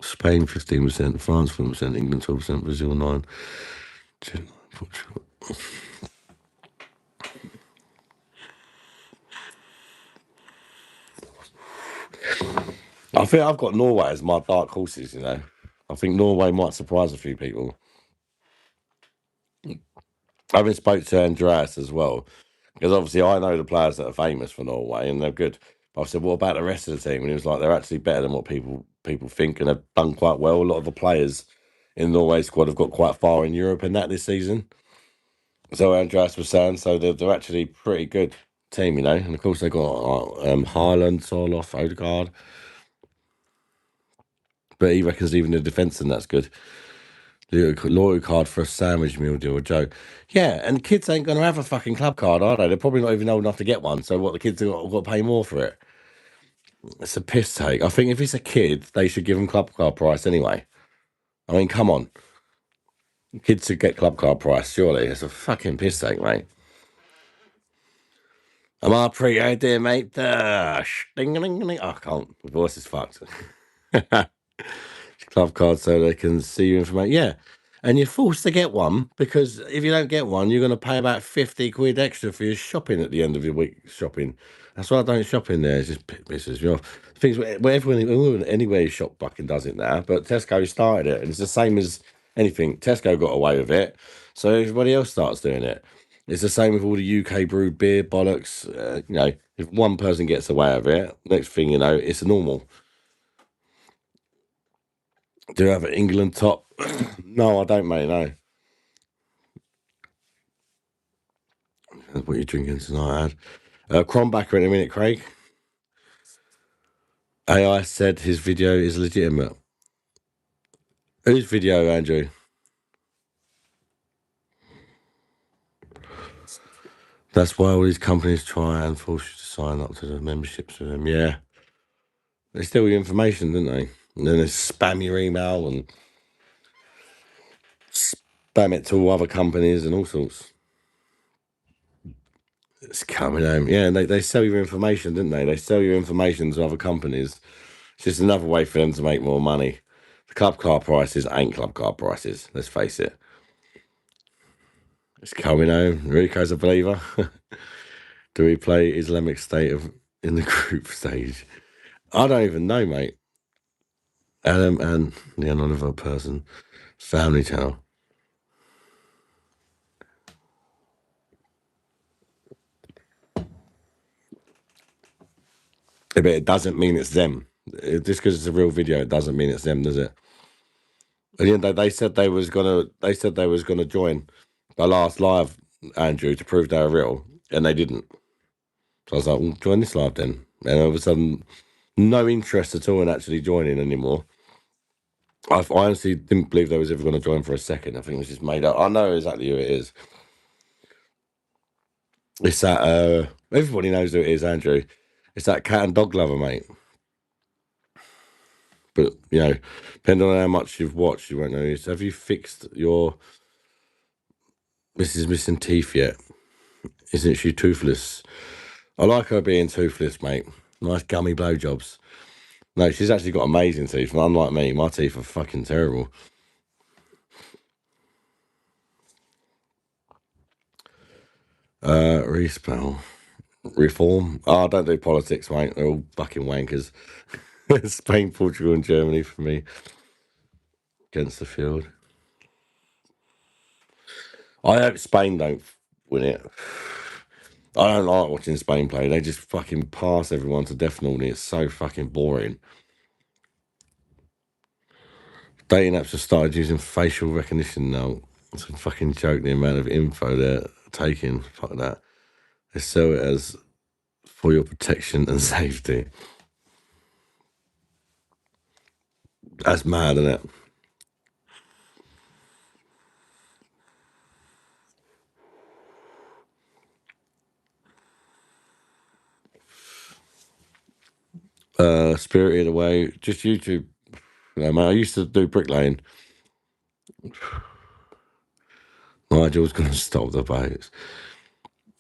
Spain 15%, France 4%, England 12%, Brazil 9%, Portugal. I think I've got Norway as my dark horses. I think Norway might surprise a few people. I've been spoke to Andreas as well because obviously I know the players that are famous for Norway and they're good. But I said, what about the rest of the team? And he was like, they're actually better than what people think, and they've done quite well. A lot of the players in the Norway squad have got quite far in Europe and that this season. So Andreas was saying, so they're actually pretty good team, And of course they got Haaland, Soloff, Odegaard, but he reckons even the defence and that's good. Loyalty card for a sandwich meal deal, a joke. Yeah, and kids ain't going to have a fucking club card, are they? They're probably not even old enough to get one. So what, the kids have got to pay more for it? It's a piss take. I think if it's a kid, they should give them club card price anyway. I mean, come on. Kids should get club card price, surely. It's a fucking piss take, mate. Am I pretty idea, mate? Ding, ding, ding. I can't. My voice is fucked. Club card so they can see your information. Yeah. And you're forced to get one because if you don't get one, you're going to pay about 50 quid extra for your shopping at the end of your week shopping. That's why I don't shop in there. It just pisses me off. Things where everyone, anywhere you shop fucking does it now, but Tesco started it. And it's the same as anything. Tesco got away with it. So everybody else starts doing it. It's the same with all the UK brewed beer bollocks. If one person gets away with it, next thing you know, it's normal. Do you have an England top? No, I don't, mate. No. What are you drinking tonight, Ad? Crombacker in a minute, Craig. AI said his video is legitimate. Whose video, Andrew? That's why all these companies try and force you to sign up to the memberships with them. Yeah. They steal your information, don't they? And then they spam your email and spam it to other companies and all sorts. It's coming home. Yeah, and they sell your information, didn't they? They sell your information to other companies. It's just another way for them to make more money. The club car prices ain't club car prices, let's face it. It's coming home. Rico's a believer. Do we play Islamic State in the group stage? I don't even know, mate. Adam and the another person. Family channel. Yeah, but it doesn't mean it's them. Just because it's a real video, it doesn't mean it's them, does it? And yeah, they said they was gonna. They said they was gonna join the last live, Andrew, to prove they were real, and they didn't. So I was like, well, join this live then. And all of a sudden, no interest at all in actually joining anymore. I honestly didn't believe they was ever going to join for a second. I think it was just made up. I know exactly who it is. It's that everybody knows who it is, Andrew. It's that cat and dog lover, mate. But you know, depending on how much you've watched, you won't know. So have you fixed your Mrs. Missing Teeth yet? Isn't she toothless? I like her being toothless, mate. Nice gummy blowjobs. No, she's actually got amazing teeth. Unlike me, my teeth are fucking terrible. Respell. Reform. Oh, I don't do politics, mate. They're all fucking wankers. Spain, Portugal, and Germany for me against the field. I hope Spain don't win it. I don't like watching Spain play. They just fucking pass everyone to death and all. It's so fucking boring. Dating apps have started using facial recognition now. It's a fucking joke, the amount of info they're taking. Fuck that. They sell it as for your protection and safety. That's mad, isn't it? Spirited Away, just YouTube. You know, man, I used to do bricklaying. Nigel's gonna stop the boats.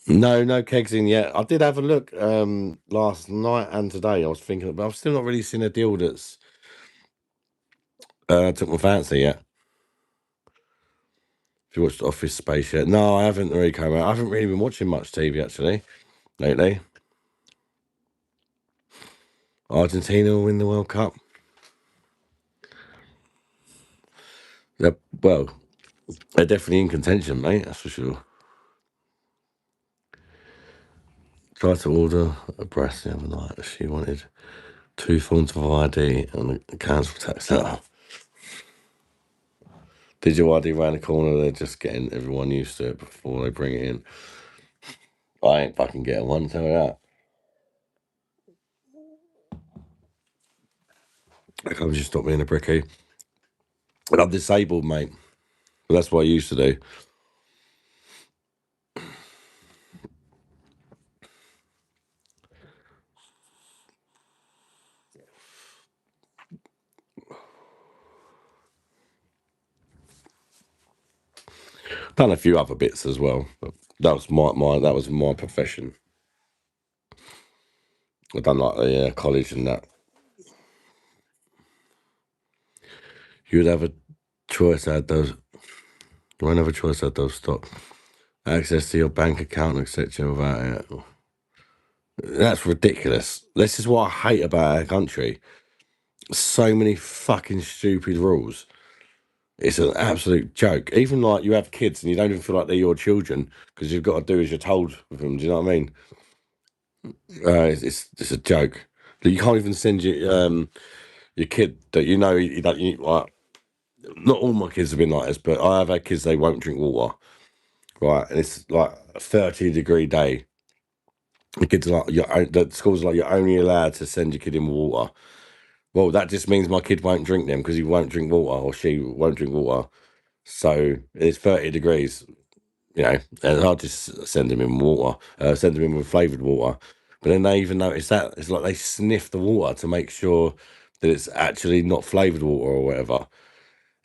No, no kegs in yet. I did have a look last night and today. I was thinking, but I've still not really seen a deal that's took my fancy yet. If you watched Office Space yet? No, I haven't really come out. I haven't really been watching much TV actually lately. Argentina will win the World Cup. Well, they're definitely in contention, mate. That's for sure. Tried to order a breast the other night. She wanted 2 forms of ID and a council tax letter. Digital ID round the corner. They're just getting everyone used to it before they bring it in. I ain't fucking getting one, tell you that. I can't just stop being a brickie. And I'm disabled, mate. But that's what I used to do. Done a few other bits as well. But that was my profession. I done like the college and that. You'd have a choice out those. You won't have a choice out those stop. Access to your bank account, etc. Without it. That's ridiculous. This is what I hate about our country. So many fucking stupid rules. It's an absolute joke. Even like you have kids and you don't even feel like they're your children because you've got to do as you're told with them. Do you know what I mean? It's a joke. You can't even send your kid that you know that you like. Not all my kids have been like this, but I have had kids they won't drink water, right? And it's like a 30-degree day. The kids are like the schools are like you're only allowed to send your kid in water. Well, that just means my kid won't drink them because he won't drink water or she won't drink water. So it's 30 degrees, you know, and I'll just send them in water, send them in with flavoured water. But then they even notice that it's like they sniff the water to make sure that it's actually not flavoured water or whatever.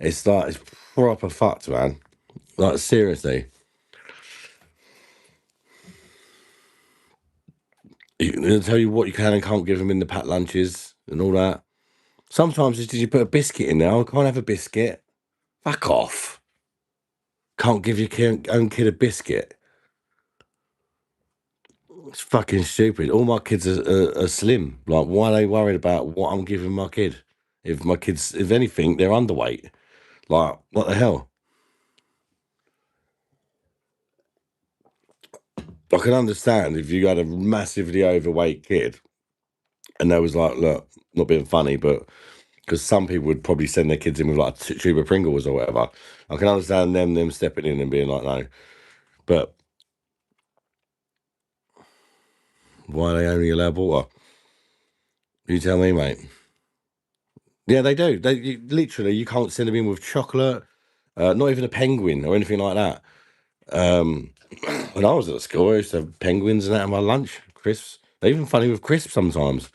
It's like it's proper fucked, man. Like seriously, they'll tell you what you can and can't give them in the packed lunches and all that. Sometimes it's just you put a biscuit in there. I can't have a biscuit. Fuck off. Can't give your own kid a biscuit. It's fucking stupid. All my kids are slim. Like, why are they worried about what I'm giving my kid? if my kids, if anything, they're underweight. Like, what the hell? I can understand if you had a massively overweight kid and they was like, look, not being funny, but because some people would probably send their kids in with like a tube of Pringles or whatever. I can understand them stepping in and being like, no. But why are they only allow water? You tell me, mate. Yeah, they do. Literally, you can't send them in with chocolate, not even a penguin or anything like that. Um, when I was at school, I used to have penguins and that in my lunch, crisps. They're even funny with crisps sometimes.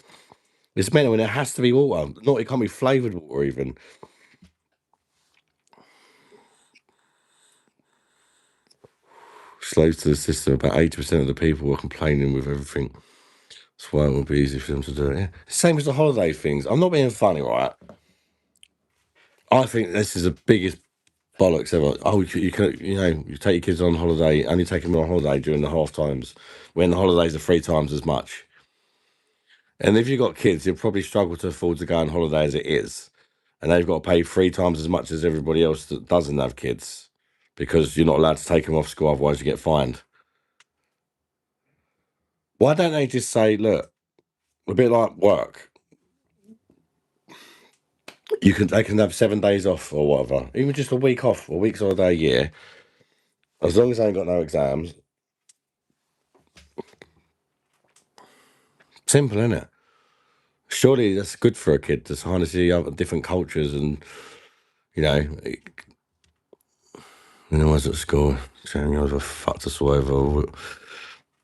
It's meant when it has to be water. Not, it can't be flavoured water even. Slows to the system. About 80% of the people are complaining with everything. That's why it would be easy for them to do it. Yeah. Same as the holiday things. I'm not being funny, right? I think this is the biggest bollocks ever. Oh, you can, you take your kids on holiday, only take them on holiday during the half times, when the holidays are 3 times as much. And if you've got kids, you'll probably struggle to afford to go on holiday as it is. And they've got to pay 3 times as much as everybody else that doesn't have kids because you're not allowed to take them off school, otherwise you get fined. Why don't they just say, look, a bit like work, they can have 7 days off or whatever, even just a week off, a week's holiday a year, as long as they ain't got no exams. Simple, isn't it? Surely that's good for a kid to kind of see other different cultures and when I was at school, saying I was a fucked us all over.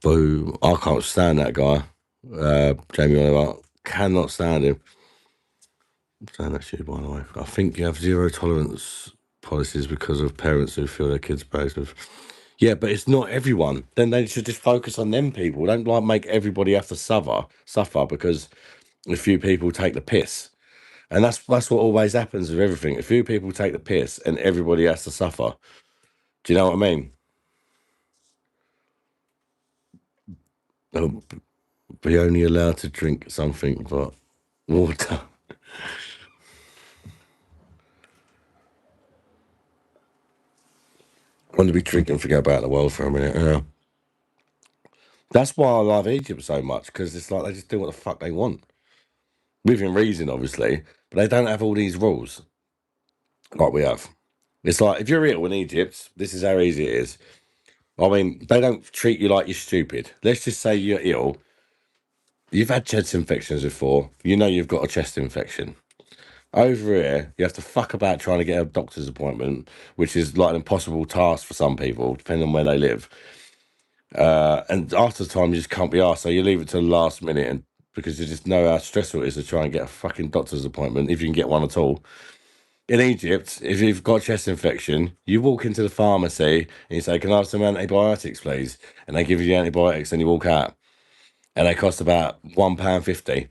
Boo! I can't stand that guy, Jamie Oliver. Cannot stand him. I'm saying that shit, by the way. I think you have zero tolerance policies because of parents who feel their kids based with. Yeah, but it's not everyone. Then they should just focus on them people. Don't like make everybody have to suffer because a few people take the piss. And that's what always happens with everything. A few people take the piss and everybody has to suffer. Do you know what I mean? They'll be only allowed to drink something but water. I want to be drinking, forget about the world for a minute. Yeah. That's why I love Egypt so much, because it's like they just do what the fuck they want. Within reason, obviously, but they don't have all these rules like we have. It's like, if you're ill in Egypt, this is how easy it is. I mean, they don't treat you like you're stupid. Let's just say you're ill. You've had chest infections before. You know you've got a chest infection. Over here, you have to fuck about trying to get a doctor's appointment, which is like an impossible task for some people, depending on where they live. And after the time, you just can't be asked, so you leave it to the last minute, and because you just know how stressful it is to try and get a fucking doctor's appointment, if you can get one at all. In Egypt, if you've got a chest infection, you walk into the pharmacy and you say, "Can I have some antibiotics, please?" And they give you the antibiotics, and you walk out, and they cost about £1.50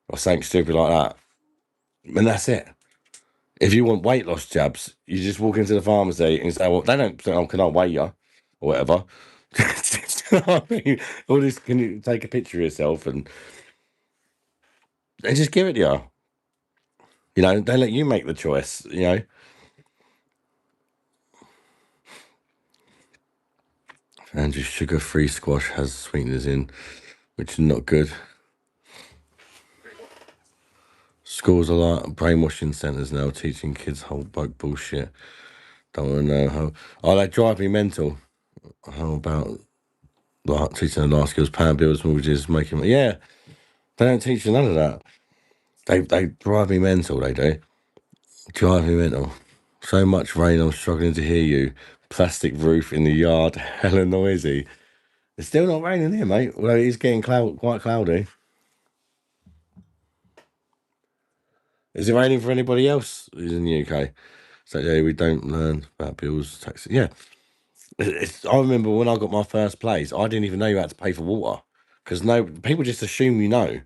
or something stupid like that, and that's it. If you want weight loss jabs, you just walk into the pharmacy and say, "Well, they don't say, oh, can I weigh you?" or whatever. Do you know what I mean? All this, can you take a picture of yourself and they just give it to you? They let you make the choice. And just sugar-free squash has sweeteners in, which is not good. Schools are like brainwashing centres now, teaching kids whole bug bullshit. Don't want to know how. Oh, they drive me mental. How about like teaching the life skills, paying bills, mortgages, making? Yeah, they don't teach you none of that. They drive me mental. They do drive me mental. So much rain, I'm struggling to hear you. Plastic roof in the yard, hella noisy. It's still not raining here, mate. Although it is getting quite cloudy. Is it raining for anybody else who's in the UK? So yeah, we don't learn about bills, taxes. Yeah, I remember when I got my first place, I didn't even know you had to pay for water because no people just assume you know.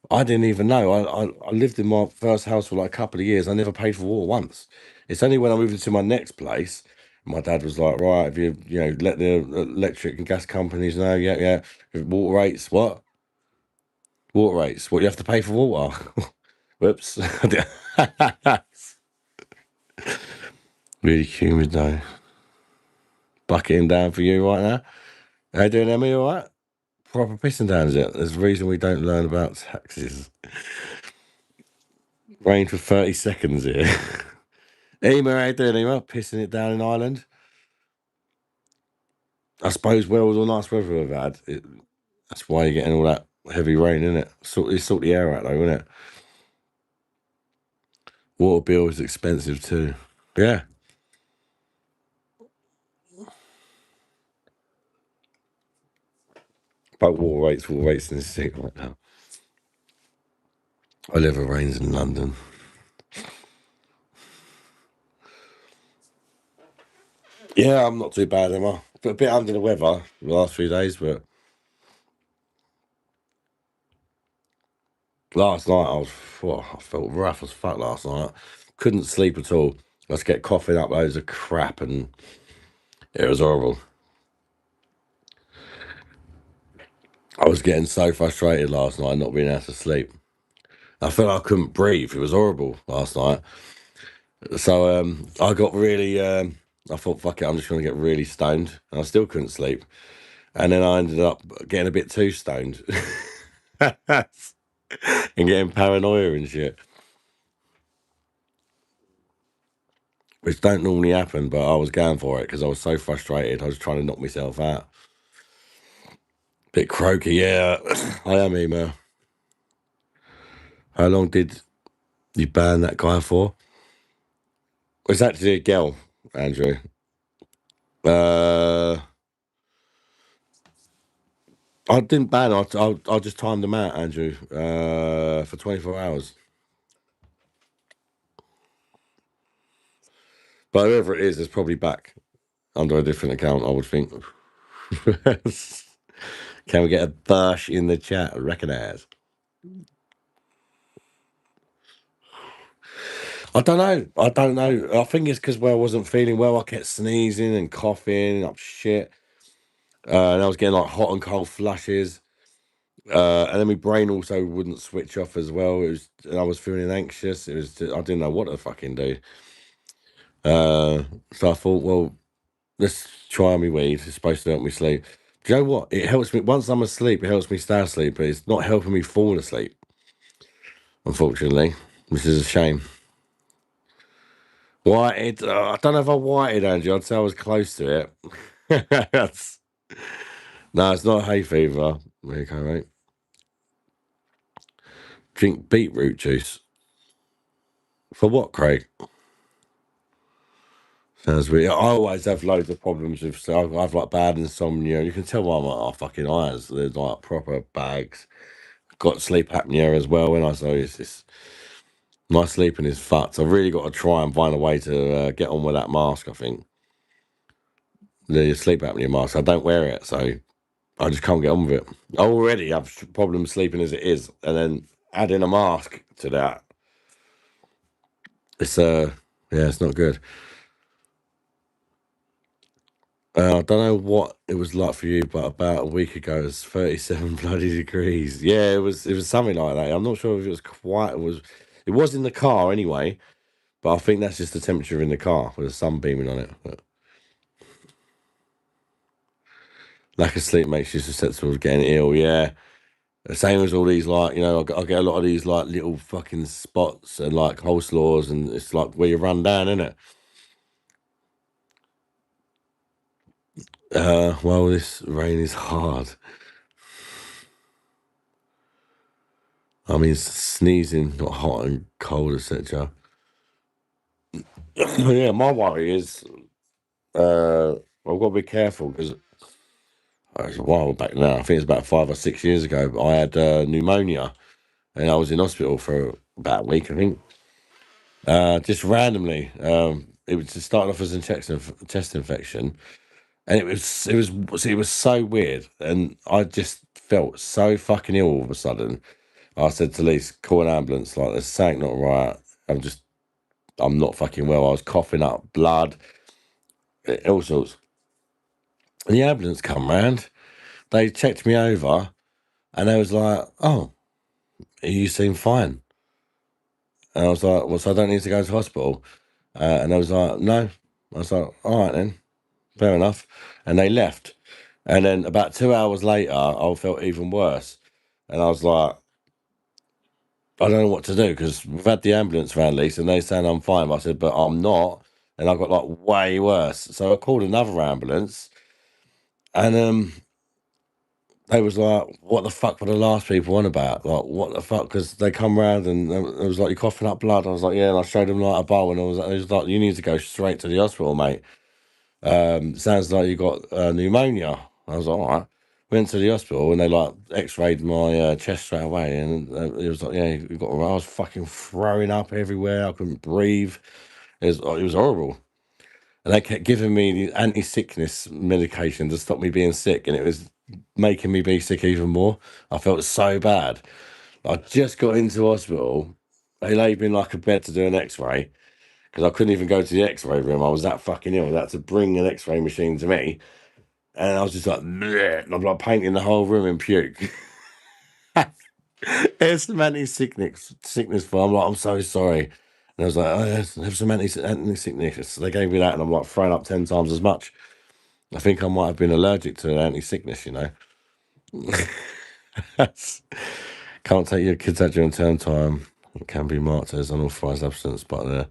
I didn't even know. I lived in my first house for like a couple of years. I never paid for water once. It's only when I moved into my next place, my dad was like, "Right, if you let the electric and gas companies know, yeah, water rates, what? Water rates? What you have to pay for water?" Whoops. Really humid though. Bucketing down for you right now. How you doing, Emmy? All right? Proper pissing down, is it? There's a reason we don't learn about taxes. Rain for 30 seconds here. Ema, how you doing, Ema? Pissing it down in Ireland? I suppose with all the nice weather we've had, that's why you're getting all that heavy rain, isn't it? Sort the air out though, isn't it? Water bill is expensive too. Yeah. But water rates in the city right now. I live it rains in London. Yeah, I'm not too bad, am I? But a bit under the weather the last few days, but last night I felt rough as fuck last night. Couldn't sleep at all. I just kept coughing up loads of crap and it was horrible. I was getting so frustrated last night not being able to sleep. I felt like I couldn't breathe. It was horrible last night. So I got really I thought, fuck it, I'm just gonna get really stoned. And I still couldn't sleep. And then I ended up getting a bit too stoned. And getting paranoia and shit. Which don't normally happen, but I was going for it because I was so frustrated. I was trying to knock myself out. Bit croaky, yeah. I am emo. How long did you ban that guy for? It's actually a girl, Andrew. Uh, I didn't ban her. I just timed them out, Andrew, for 24 hours. But whoever it is probably back under a different account, I would think. Can we get a BOSH in the chat? Recognize. I don't know. I don't know. I think it's because I wasn't feeling well. I kept sneezing and coughing up shit. And I was getting like hot and cold flushes. And then my brain also wouldn't switch off as well. And I was feeling anxious. I didn't know what to fucking do. So I thought, well, let's try my weed. It's supposed to help me sleep. Do you know what? It helps me once I'm asleep. It helps me stay asleep, but it's not helping me fall asleep. Unfortunately, which is a shame. Whited. I don't know if I whited, Andrew. I'd say I was close to it. No, it's not hay fever. There you go, mate. Drink beetroot juice. For what, Craig? Sounds weird. I always have loads of problems with. So I have like bad insomnia. You can tell by my fucking eyes. They're like proper bags. Got sleep apnea as well. When I so it's my sleeping is fucked. I've really got to try and find a way to get on with that mask. I think the sleep apnea mask. I don't wear it, so I just can't get on with it. I already have problems sleeping as it is, and then adding a mask to that. It's yeah, it's not good. I don't know what it was like for you, but about a week ago, it was 37 bloody degrees. Yeah, it was something like that. I'm not sure if it was quite. It was in the car anyway, but I think that's just the temperature in the car with the sun beaming on it. But lack of sleep makes you susceptible to getting ill. Yeah, the same as all these I get a lot of these like little fucking spots and like coleslaws, and it's like where you run down, isn't it? Well, this rain is hard. I mean, sneezing, not hot and cold, etc. Yeah, my worry is I've got to be careful because it's a while back now. I think it's about 5 or 6 years ago. But I had pneumonia and I was in hospital for about a week, I think. Just randomly, it was just starting off as a chest infection, and it was so weird, and I just felt so fucking ill all of a sudden. I said to Lise, call an ambulance. Like, there's something not right. I'm not fucking well. I was coughing up blood, all sorts. And the ambulance come round. They checked me over, and they was like, "Oh, you seem fine." And I was like, well, so I don't need to go to hospital. And they was like, no. I was like, all right then, fair enough. And they left. And then about 2 hours later, I felt even worse. And I was like, I don't know what to do because we've had the ambulance around, Lisa, and they saying I'm fine. But I said, but I'm not. And I got like way worse. So I called another ambulance, and they was like, "What the fuck were the last people on about? Like, what the fuck?" Because they come round and it was like, "You're coughing up blood." I was like, "Yeah," and I showed them like a bowl, and I was like, "You need to go straight to the hospital, mate. Sounds like you got pneumonia." I was like, "All right." Went to the hospital and they like X-rayed my chest straight away, and it was like, "Yeah, you got." I was fucking throwing up everywhere. I couldn't breathe. It was horrible. And they kept giving me the anti-sickness medication to stop me being sick, and it was making me be sick even more. I felt so bad. I just got into hospital. They laid me in like a bed to do an X-ray because I couldn't even go to the X-ray room. I was that fucking ill. They had to bring an X-ray machine to me, and I was just like, bleh, and I'm like painting the whole room in puke. There's some anti-sickness for. I'm like, I'm so sorry. And I was like, oh, yes, have some anti-sickness. So they gave me that, and I'm like throwing up 10 times as much. I think I might have been allergic to anti-sickness, you know. Can't take your kids out during term time. It can be marked as unauthorised absence, but there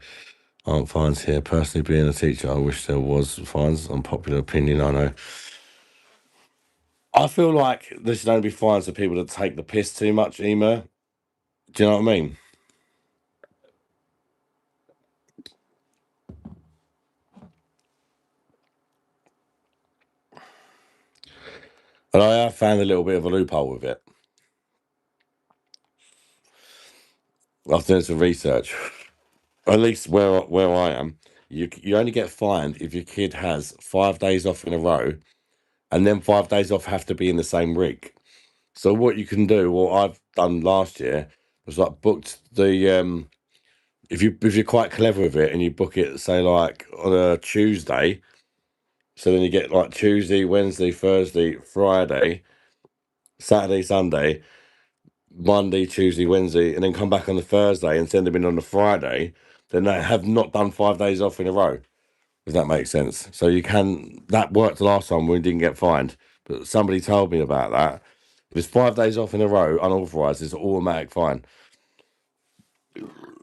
aren't fines here. Personally, being a teacher, I wish there was fines. Unpopular opinion, I know. I feel like there should only be fines for people that take the piss too much, Ema. Do you know what I mean? But I have found a little bit of a loophole with it. I've done some research. At least where I am, you only get fined if your kid has 5 days off in a row, and then 5 days off have to be in the same week. So what you can do, what I've done last year, was like booked the if you're quite clever with it and you book it, say like on a Tuesday, so then you get like Tuesday, Wednesday, Thursday, Friday, Saturday, Sunday, Monday, Tuesday, Wednesday, and then come back on the Thursday and send them in on the Friday, then they have not done 5 days off in a row. Does that make sense? So you can, that worked last time when we didn't get fined, but somebody told me about that. If it's 5 days off in a row, unauthorized, it's an automatic fine.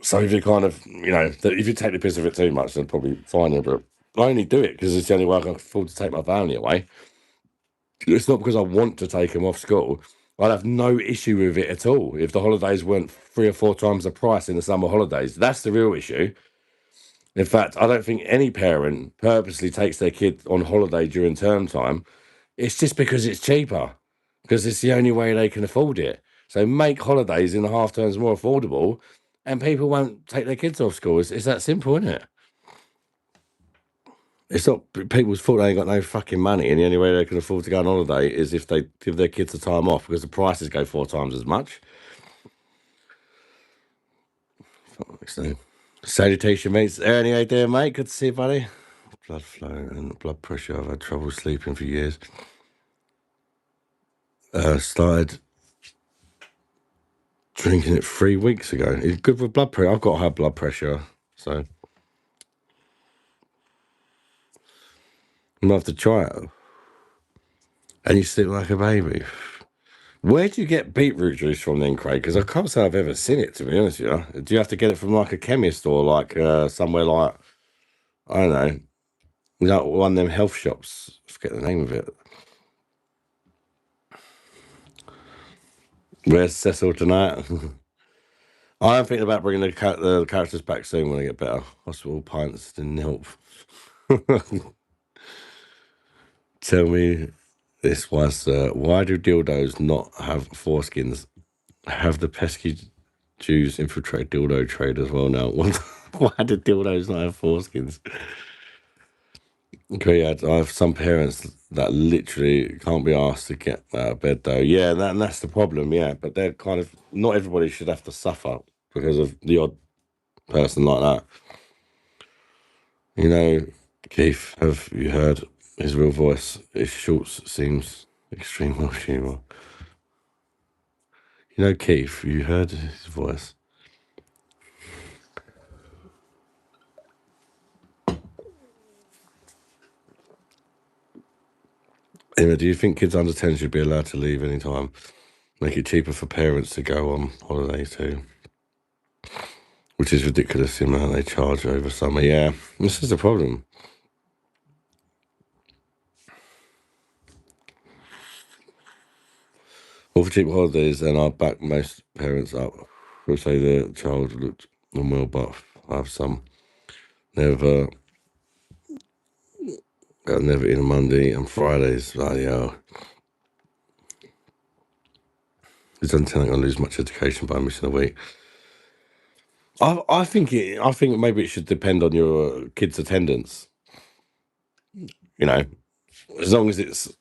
So if you kind of, if you take the piss of it too much, they'll probably fine you. But I only do it because it's the only way I can afford to take my family away. It's not because I want to take them off school. I'd have no issue with it at all if the holidays weren't 3 or 4 times the price in the summer holidays. That's the real issue. In fact, I don't think any parent purposely takes their kid on holiday during term time. It's just because it's cheaper, because it's the only way they can afford it. So make holidays in the half terms more affordable, and people won't take their kids off school. It's that simple, isn't it? It's not people's fault they ain't got no fucking money, and the only way they can afford to go on holiday is if they give their kids the time off because the prices go 4 times as much. So, salutation, mates. Any idea, mate? Good to see you, buddy. Blood flow and blood pressure. I've had trouble sleeping for years. Started drinking it 3 weeks ago. It's good for blood pressure. I've got high blood pressure, so I'm gonna have to try it. And you sleep like a baby. Where do you get beetroot juice from then, Craig? Because I can't say I've ever seen it, to be honest with you. Do you have to get it from like a chemist or like somewhere like, I don't know, one of them health shops? I forget the name of it. Where's Cecil tonight? I am thinking about bringing the characters back soon when I get better. Hospital pints didn't help. Tell me this was why do dildos not have foreskins? Have the pesky Jews infiltrate dildo trade as well now? Why do dildos not have foreskins? Okay, I have some parents that literally can't be asked to get out of bed though. Yeah, and that's the problem. Yeah, but they're kind of not everybody should have to suffer because of the odd person like that. You know, Keith, have you heard his real voice? His Schultz seems extreme Welsh humour. You know, Keith, you heard his voice. Emma, do you think kids under 10 should be allowed to leave any time? Make it cheaper for parents to go on holiday too. Which is ridiculous, the amount they charge over summer. Yeah, this is the problem. Well, for cheap holidays, then I'll back most parents up who say their child looked unwell, but I have some. Never in on Monday and Fridays. Bloody hell. It doesn't sound like I'm going to lose much education by missing a week. I think maybe it should depend on your kid's attendance. You know, as long as it's,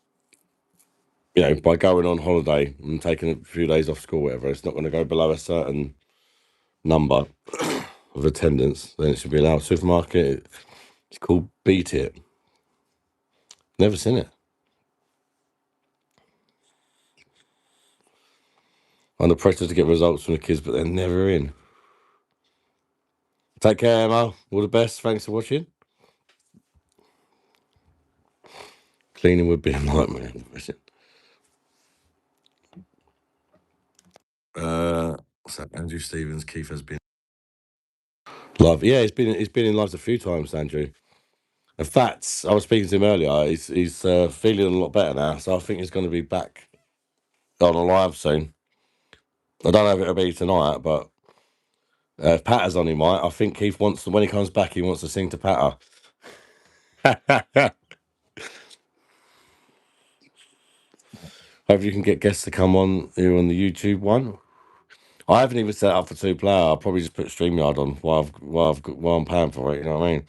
by going on holiday and taking a few days off school, whatever, it's not going to go below a certain number of attendance, then it should be allowed. Supermarket, it's called Beat It. Never seen it. Under pressure to get results from the kids, but they're never in. Take care, Emma. All the best. Thanks for watching. Cleaning would be a nightmare. So Andrew Stevens, Keith has been live. Yeah, he's been in live a few times, Andrew. In fact, I was speaking to him earlier. He's feeling a lot better now, so I think he's going to be back on a live soon. I don't know if it'll be tonight, but if Patter's on, he might. I think Keith wants to, when he comes back, he wants to sing to Patter. Hope you can get guests to come on here on the YouTube one. I haven't even set up for 2-player. I'll probably just put StreamYard on while I'm paying for it. You know what I mean?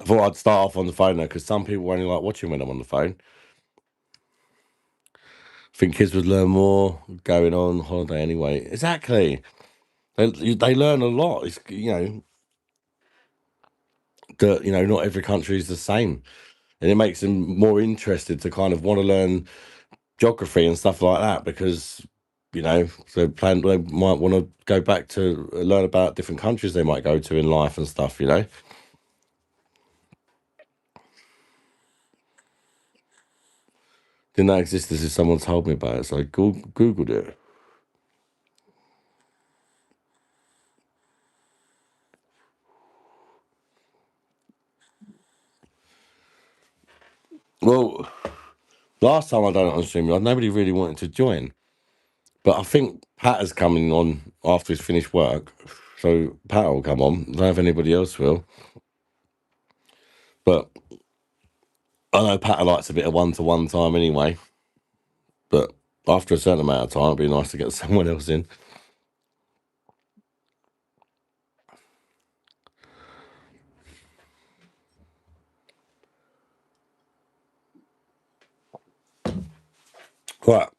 I thought I'd start off on the phone though, because some people only like watching when I'm on the phone. I think kids would learn more going on holiday anyway. Exactly. They learn a lot. It's that not every country is the same, and it makes them more interested to kind of want to learn geography and stuff like that because they might want to go back to learn about different countries they might go to in life and stuff. Didn't that exist as if someone told me about it, so I googled it. Well, last time I done it on StreamYard, nobody really wanted to join. But I think Patter's coming on after he's finished work. So Patter will come on. I don't know if anybody else will. But I know Patter likes a bit of one-to-one time anyway. But after a certain amount of time, it'd be nice to get someone else in. Right.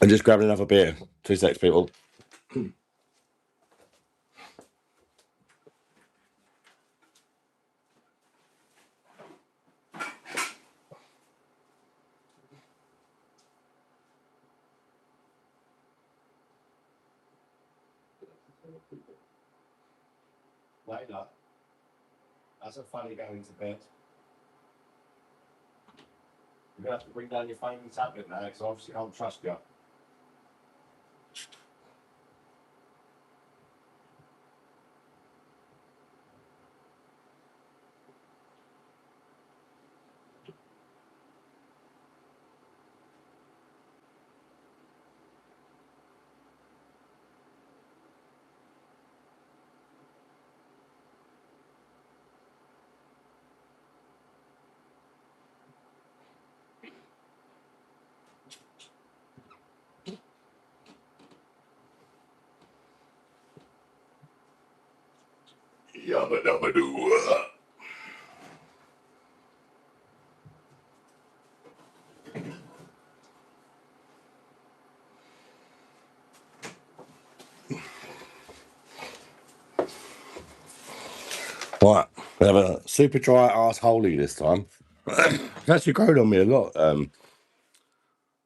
I'm just grabbing another beer. 2 secs, people. Later. That's a funny going to bed. You're going to have to bring down your phone and tablet now because I obviously can't trust you. Yabba dabba doo. Right, we have a super dry ass holy this time. It's actually grown on me a lot.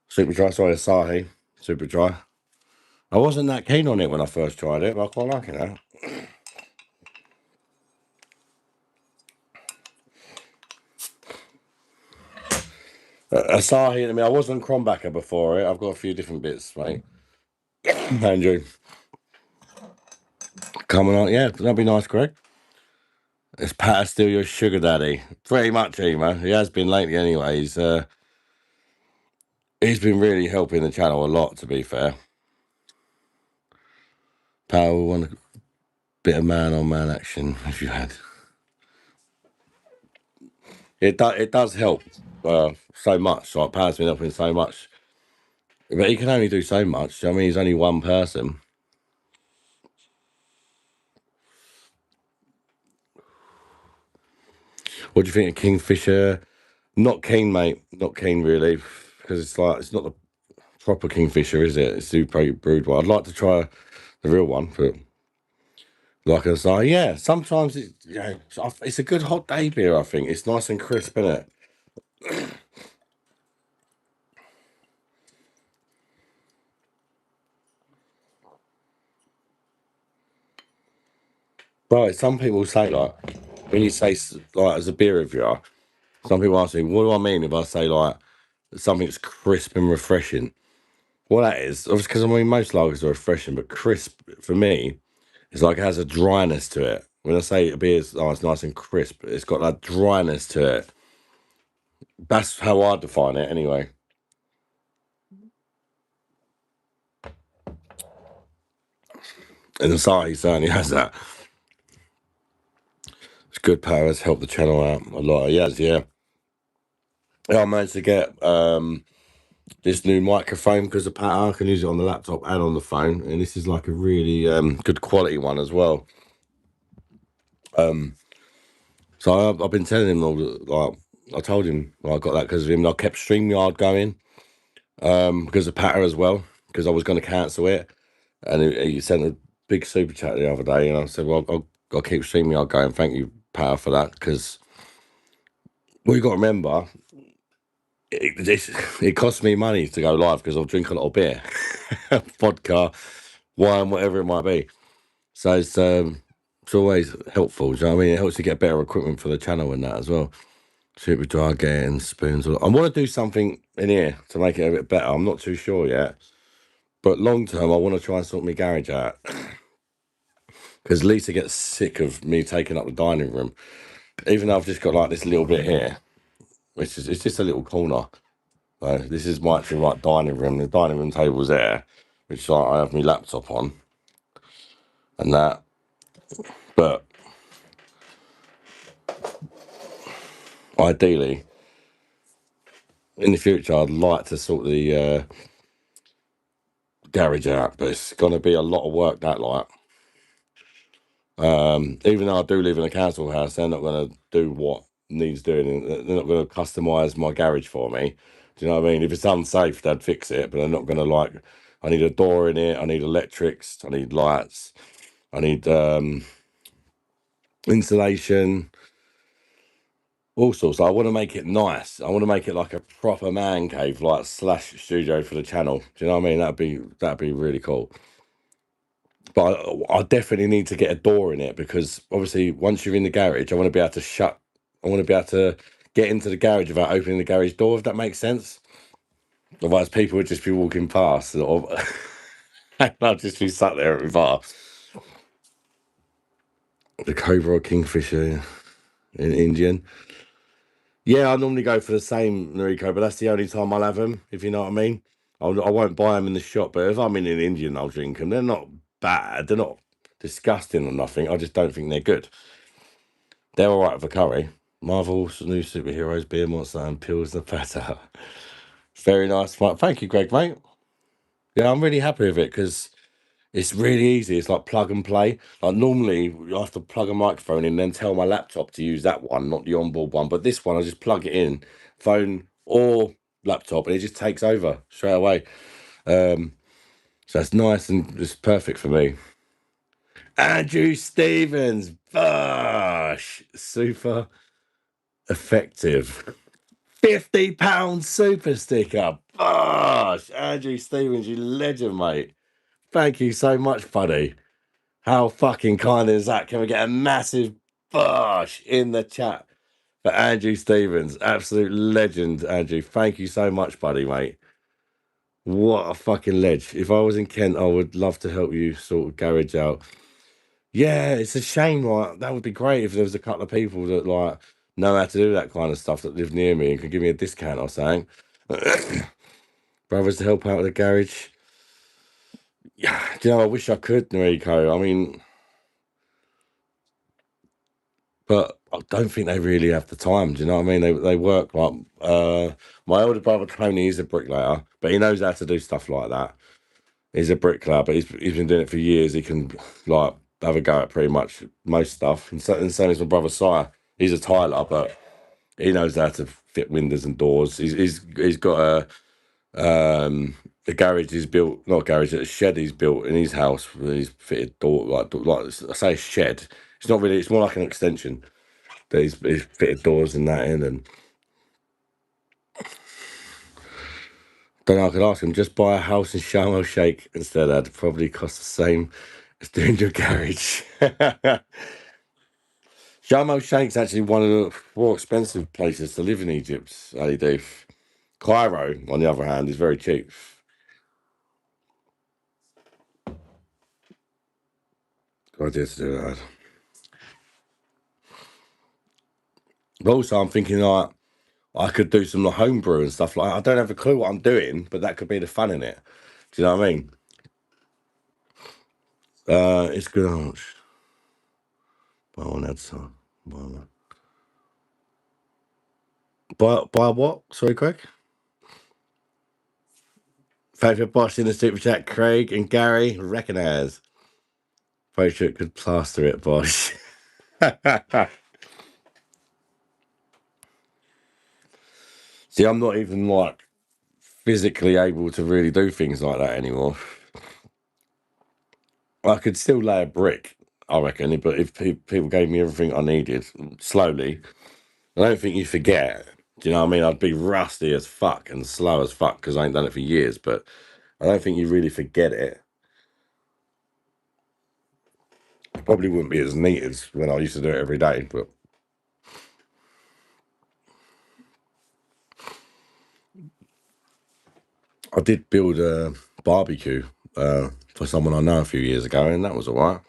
Super dry, sorry, Asahi. Super dry. I wasn't that keen on it when I first tried it, but I quite like it now. Asahi, I mean, I was on Crombacker before it. I've got a few different bits, mate. Andrew, coming on, yeah, that'd be nice, Greg. Is Pat still your sugar daddy? Pretty much, Ema. He has been lately, anyway. He's been really helping the channel a lot, to be fair. Pat will want a bit of man-on-man action if you had. It does help so much. Like Pat's been helping so much, but he can only do so much. I mean, he's only one person. What do you think of Kingfisher? Not keen, mate. Not keen, really, because it's not the proper Kingfisher, is it? It's super brewed one. I'd like to try the real one, but like I say, yeah. Sometimes it's a good hot day beer. I think it's nice and crisp, isn't it? Right. Some people say like when you say like as a beer reviewer, some people ask me, what do I mean if I say like something that's crisp and refreshing? Well, that is obviously because I mean most lagers are refreshing, but crisp for me is like it has a dryness to it. When I say a beer it's nice and crisp, it's got that dryness to it. That's how I define it, anyway. And the Asahi certainly has that. It's good power. Has helped the channel out a lot. Yes, yeah. Yeah, I managed to get this new microphone because of Pat. I can use it on the laptop and on the phone, and this is like a really good quality one as well. So I've been telling him like I told him I got that because of him. And I kept StreamYard going because of Patter as well because I was going to cancel it, and he sent a big super chat the other day, and I said, well, I'll keep StreamYard going. Thank you, Patter, for that because what you got to remember. It costs me money to go live because I'll drink a lot of beer, vodka, wine, whatever it might be. So it's always helpful. Do you know what I mean? It helps to get better equipment for the channel and that as well. Super dry getting spoons. I want to do something in here to make it a bit better. I'm not too sure yet, but long term, I want to try and sort my garage out because Lisa gets sick of me taking up the dining room, even though I've just got like this little bit here, which is it's just a little corner. So this is my actual like dining room. The dining room table's there, which like, I have my laptop on and that. But ideally, in the future, I'd like to sort the garage out, but it's going to be a lot of work. That like, even though I do live in a council house, they're not going to do what needs doing. They're not going to customise my garage for me. Do you know what I mean? If it's unsafe, they'd fix it, but they're not going to like. I need a door in it. I need electrics. I need lights. I need insulation. All sorts. I want to make it nice. I want to make it like a proper man cave, like slash studio for the channel. Do you know what I mean? That'd be really cool. But I definitely need to get a door in it because obviously once you're in the garage, I want to be able to shut. I want to be able to get into the garage without opening the garage door. If that makes sense. Otherwise, people would just be walking past, or I'll just be sat there at the bar. The Cobra or Kingfisher in Indian. Yeah, I normally go for the same Noriko, but that's the only time I'll have them, if you know what I mean. I won't buy them in the shop, but if I'm in an Indian, I'll drink them. They're not bad. They're not disgusting or nothing. I just don't think they're good. They're all right for curry. Marvel's new superheroes, beer monster, and peels the fat out. Very nice. Thank you, Greg, mate. Yeah, I'm really happy with it because it's really easy. It's like plug and play. Like normally, you have to plug a microphone in, then tell my laptop to use that one, not the onboard one. But this one, I just plug it in, phone or laptop, and it just takes over straight away. So it's nice and it's perfect for me. Andrew Stevens, Bosh, super effective. £50 super sticker, Bosh. Andrew Stevens, you legend, mate. Thank you so much, buddy. How fucking kind is that? Can we get a massive Bosh in the chat? But Andrew Stevens, absolute legend, Andrew. Thank you so much, buddy, mate. What a fucking ledge. If I was in Kent, I would love to help you sort of garage out. Yeah, it's a shame. Like, that would be great if there was a couple of people that like know how to do that kind of stuff that live near me and could give me a discount or something. Brothers to help out with the garage. Yeah, do you know, I wish I could, Enrico. I mean, but I don't think they really have the time. Do you know what I mean? They work like my older brother Tony is a bricklayer, but he knows how to do stuff like that. He's a bricklayer, but he's been doing it for years. He can like have a go at pretty much most stuff. And same as my brother Sire. He's a tiler, but he knows how to fit windows and doors. He's got a garage he's built, not a garage, a shed he's built in his house. He's fitted like I say a shed. It's not really. It's more like an extension. That he's fitted doors and that in, and then I could ask him just buy a house in Sharm el Sheikh instead. That'd probably cost the same as doing your garage. Sharm el Sheikh's actually one of the more expensive places to live in Egypt. Ali. Cairo, on the other hand, is very cheap. Good idea to do that. But also, I'm thinking like I could do some homebrew and stuff like that. I don't have a clue what I'm doing, but that could be the fun in it. Do you know what I mean? It's good. Buy one had some. Buy one. Buy what? Sorry, Craig. Thanks for boshing the super chat, Craig and Gary. Recognise. Poacher could plaster it, Bosh. See, I'm not even like physically able to really do things like that anymore. I could still lay a brick, I reckon, but if people gave me everything I needed slowly, I don't think you forget. Do you know what I mean? I'd be rusty as fuck and slow as fuck because I ain't done it for years, but I don't think you really forget it. It probably wouldn't be as neat as when I used to do it every day, but I did build a barbecue for someone I know a few years ago, and that was all right.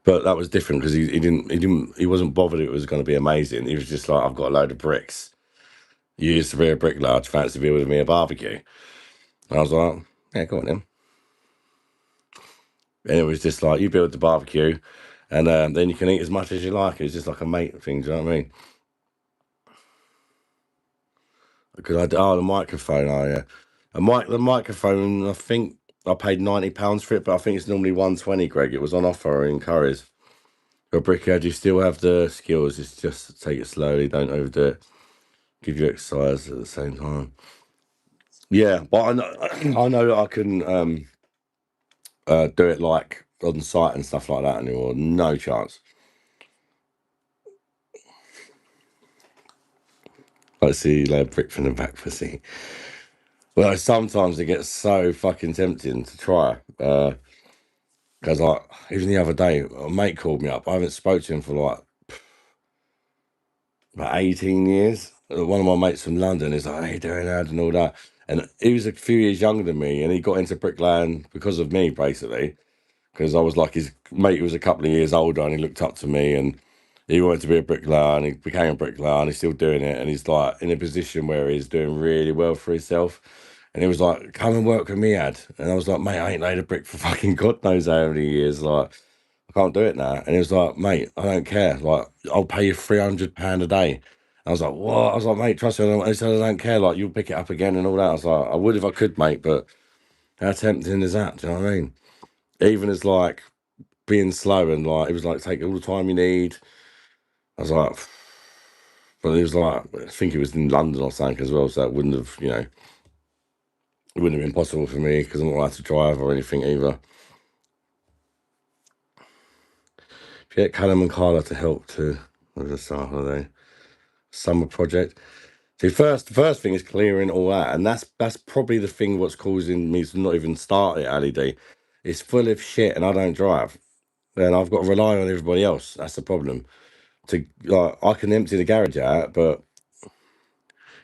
But that was different because he wasn't bothered it was going to be amazing. He was just like, I've got a load of bricks. You used to be a bricklayer, do you fancy building me a barbecue? And I was like, yeah, go on then. And it was just like, you build the barbecue, and then you can eat as much as you like. It was just like a mate thing, do you know what I mean? Because the microphone, the microphone, I think I paid £90 for it, but I think it's normally 120, Greg. It was on offer in Curry's. For a brickhead, you still have the skills. It's just take it slowly, don't overdo it. Give you exercise at the same time. Yeah, but I know that I can do it like on site and stuff like that anymore. No chance. Let's see, lay a brick from the back pussy. Well, sometimes it gets so fucking tempting to try. Because like even the other day, a mate called me up. I haven't spoke to him for like about 18 years. One of my mates from London is like, "Hey, doing that and all that." And he was a few years younger than me, and he got into bricklaying because of me, basically. Because I was like his mate who was a couple of years older, and he looked up to me, and he wanted to be a bricklayer, and he became a bricklayer, and he's still doing it, and he's like in a position where he's doing really well for himself. And he was like, "Come and work with me, Ad." And I was like, "Mate, I ain't laid a brick for fucking God knows how many years. Like, I can't do it now." And he was like, "Mate, I don't care. Like, I'll pay you £300 a day." I was like, "What?" I was like, "Mate, trust me." He said, "I don't care. Like, you'll pick it up again and all that." I was like, "I would if I could, mate, but how tempting is that? Do you know what I mean?" Even as like being slow and like it was like take all the time you need. I was like, but it was like I think it was in London or something as well, so it wouldn't have it wouldn't have been possible for me because I'm not allowed to drive or anything either. If you get Callum and Carla to help to with the start holiday summer project. See, the first thing is clearing all that, and that's probably the thing what's causing me to not even start it. Ali D, it's full of shit, and I don't drive, and I've got to rely on everybody else. That's the problem. to like I can empty the garage out, but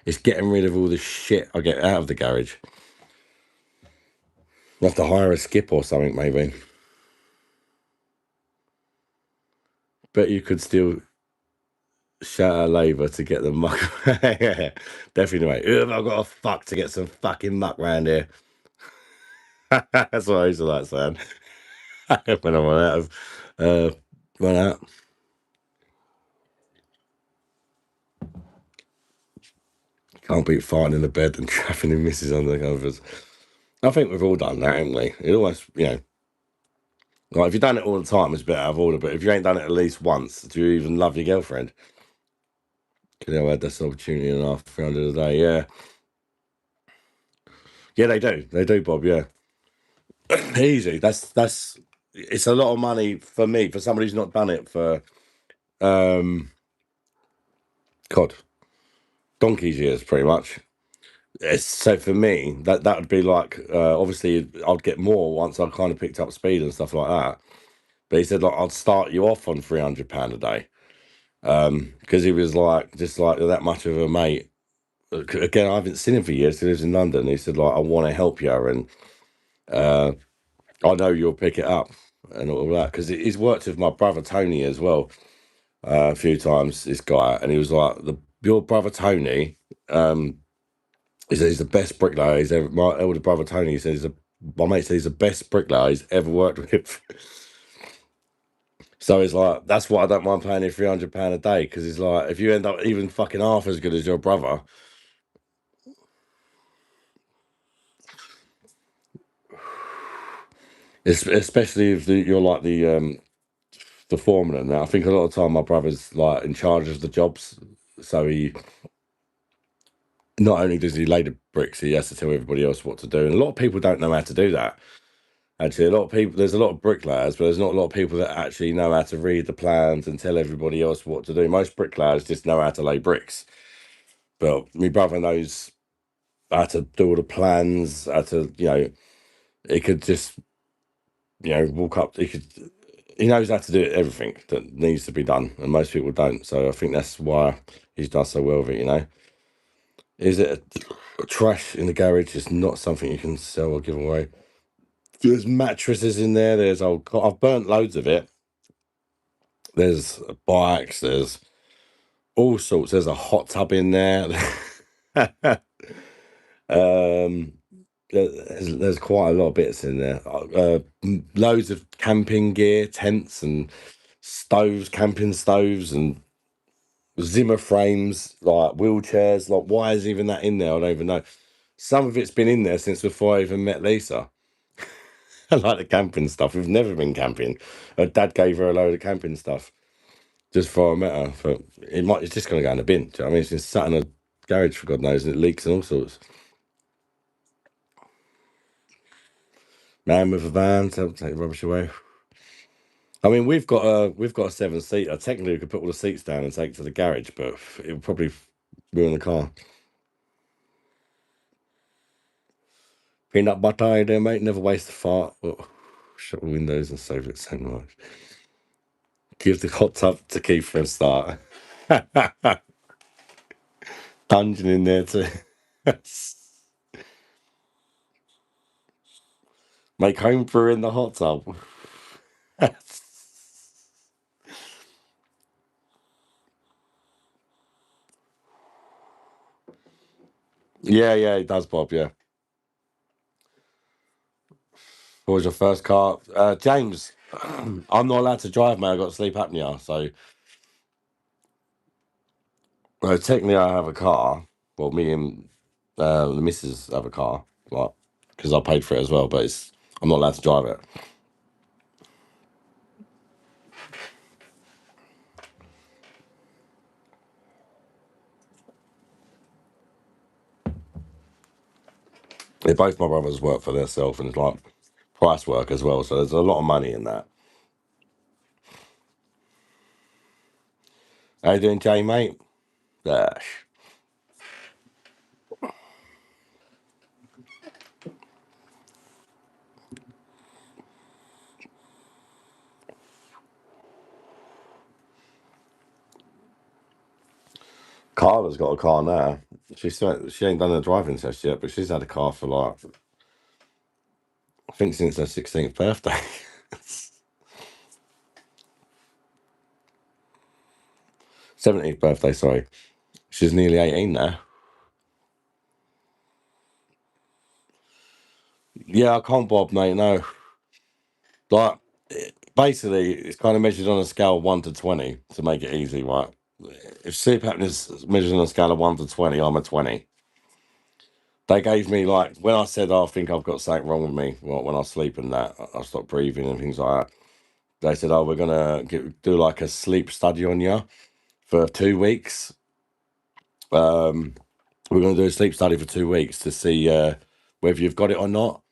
it's getting rid of all the shit I get out of the garage. I have to hire a skip or something, maybe. But you could still shout out labour to get the muck. Yeah, definitely, mate. Who have I got to fuck to get some fucking muck round here? That's what I used to like saying when I run out of run out. Can't beat farting in the bed and trapping the missus under the covers. I think we've all done that, haven't we? It almost, like if you've done it all the time, it's a bit out of order. But if you ain't done it at least once, do you even love your girlfriend? Could I had this opportunity and after 300 a day? Yeah, yeah, they do. They do, Bob. Yeah, easy. That's. It's a lot of money for me for somebody who's not done it for God, donkey's years, pretty much. So for me, that would be like obviously I'd get more once I kind of picked up speed and stuff like that. But he said like I'd start you off on £300 a day because he was like just like that much of a mate. Again, I haven't seen him for years. He lives in London. He said like I want to help you and I know you'll pick it up and all that because he's worked with my brother Tony as well a few times. This guy and he was like your brother Tony. He said he's the best bricklayer he's ever. My elder brother Tony says my mate says he's the best bricklayer he's ever worked with. So he's like, that's why I don't mind paying you £300 a day because he's like, if you end up even fucking half as good as your brother, especially if you're like the foreman and that. I think a lot of time my brother's like in charge of the jobs, so he not only does he lay the bricks, he has to tell everybody else what to do. And a lot of people don't know how to do that. Actually, a lot of people, there's a lot of bricklayers, but there's not a lot of people that actually know how to read the plans and tell everybody else what to do. Most bricklayers just know how to lay bricks. But my brother knows how to do all the plans, how to, he could just, walk up, he knows how to do everything that needs to be done. And most people don't. So I think that's why he's done so well with it. Is it trash in the garage? It's not something you can sell or give away. There's mattresses in there. I've burnt loads of it. There's bikes, there's all sorts. There's a hot tub in there. um, there's quite a lot of bits in there. Loads of camping gear, tents and stoves, camping stoves and Zimmer frames, like wheelchairs. Like, why is even that in there? I don't even know. Some of it's been in there since before I even met Lisa. I like the camping stuff. We've never been camping. Her dad gave her a load of camping stuff. Just for a matter, but it's just going to go in the bin. Do you know what I mean? It's just sat in a garage for God knows, and it leaks and all sorts. Man with a van to take the rubbish away. I mean, we've got a 7-seater. Technically, we could put all the seats down and take it to the garage, but it would probably ruin the car. Peanut butter there, mate. Never waste a fart. Oh, shut the windows and save it so much. Give the hot tub to Keith for a start. Dungeon in there too. Make home brew in the hot tub. Yeah, yeah, it does, Bob. Yeah. What was your first car? James, I'm not allowed to drive, mate. I've got sleep apnea. So, technically, I have a car. Well, me and the missus have a car, like, because I paid for it as well, but I'm not allowed to drive it. Both my brothers work for themselves and it's like price work as well. So, there's a lot of money in that. How you doing, Jay, mate? Dash. Carla's got a car now. She ain't done a driving test yet, but she's had a car for like, I think since her 16th birthday. 17th birthday, sorry. She's nearly 18 now. Yeah, I can't bob, mate, no. Like, basically, it's kind of measured on a scale of 1 to 20 to make it easy, right? If sleep apnea is measured on a scale of 1 to 20, I'm a 20. They gave me, like, when I said, I think I've got something wrong with me, like, when I sleep and that, I stop breathing and things like that. They said, oh, we're going to do like a sleep study on you for 2 weeks. We're going to do a sleep study for 2 weeks to see whether you've got it or not.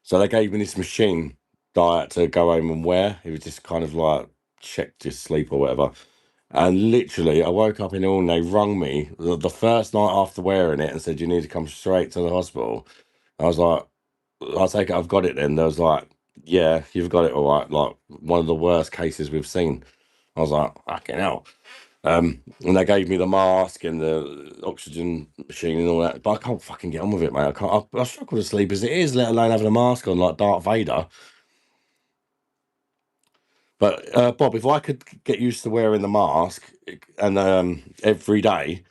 So they gave me this machine that I had to go home and wear. It was just kind of like check your sleep or whatever. And literally, I woke up in the morning, they rung me the first night after wearing it and said, you need to come straight to the hospital. I was like, I'll take it, I've got it then. They was like, yeah, you've got it all right. Like, one of the worst cases we've seen. I was like, fucking hell. And they gave me the mask and the oxygen machine and all that, but I can't fucking get on with it, mate. I can't. I struggle to sleep as it is, let alone having a mask on like Darth Vader. But Bob, if I could get used to wearing the mask and every day,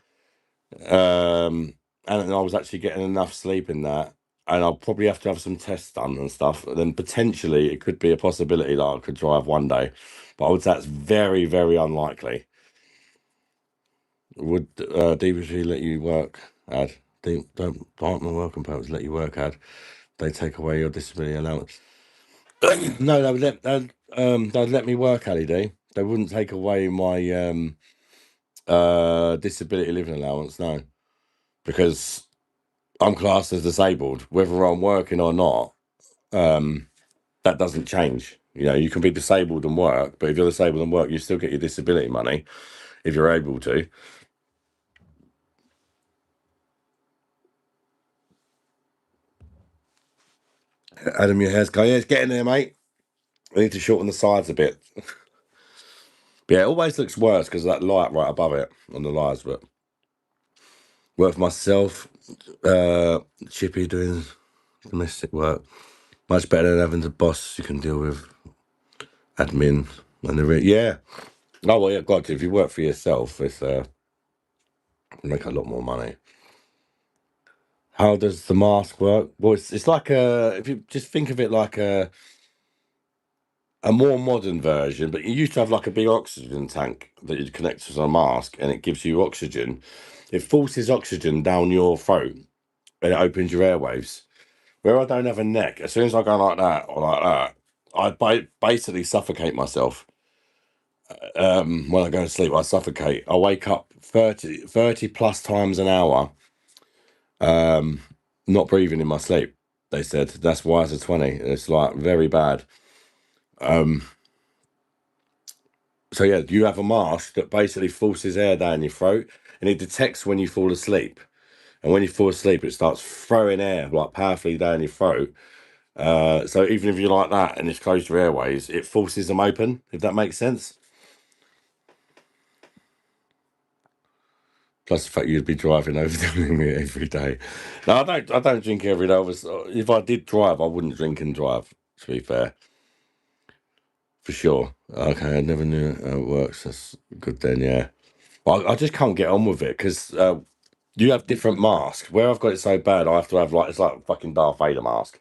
and I was actually getting enough sleep in that, and I'll probably have to have some tests done and stuff, then potentially it could be a possibility that I could drive one day. But I would say that's very, very unlikely. Would DBG let you work, Ad? Don't partner work and perhaps let you work, Ad. They take away your disability allowance. No, they'd let me work, Addy D. They wouldn't take away my disability living allowance, no. Because I'm classed as disabled. Whether I'm working or not, that doesn't change. You know, you can be disabled and work, but if you're disabled and work, you still get your disability money if you're able to. Adam, your hair's going. Yeah, it's getting there, mate. I need to shorten the sides a bit. But yeah, it always looks worse because of that light right above it on the lights. But work for myself, Chippy doing domestic work. Much better than having the boss you can deal with, admin, and yeah. Oh well, yeah, God, if you work for yourself, it's you make a lot more money. How does the mask work? Well, it's like if you just think of it like a more modern version, but you used to have like a big oxygen tank that you'd connect to a mask and it gives you oxygen. It forces oxygen down your throat and it opens your airwaves. Where I don't have a neck, as soon as I go like that or like that, I basically suffocate myself. When I go to sleep, I suffocate. I wake up 30 plus times an hour, not breathing in my sleep. They said that's why it's a 20. It's like very bad. So yeah, you have a mask that basically forces air down your throat, and it detects when you fall asleep. And when you fall asleep, it starts throwing air like powerfully down your throat. So even if you're like that and it's closed your airways, it forces them open. If that makes sense. Plus the fact you'd be driving over doing it every day. No, I don't drink every day. If I did drive, I wouldn't drink and drive. To be fair, for sure. Okay, I never knew how it works. That's good then. Yeah. I just can't get on with it because you have different masks. Where I've got it so bad, I have to have like it's like a fucking Darth Vader mask.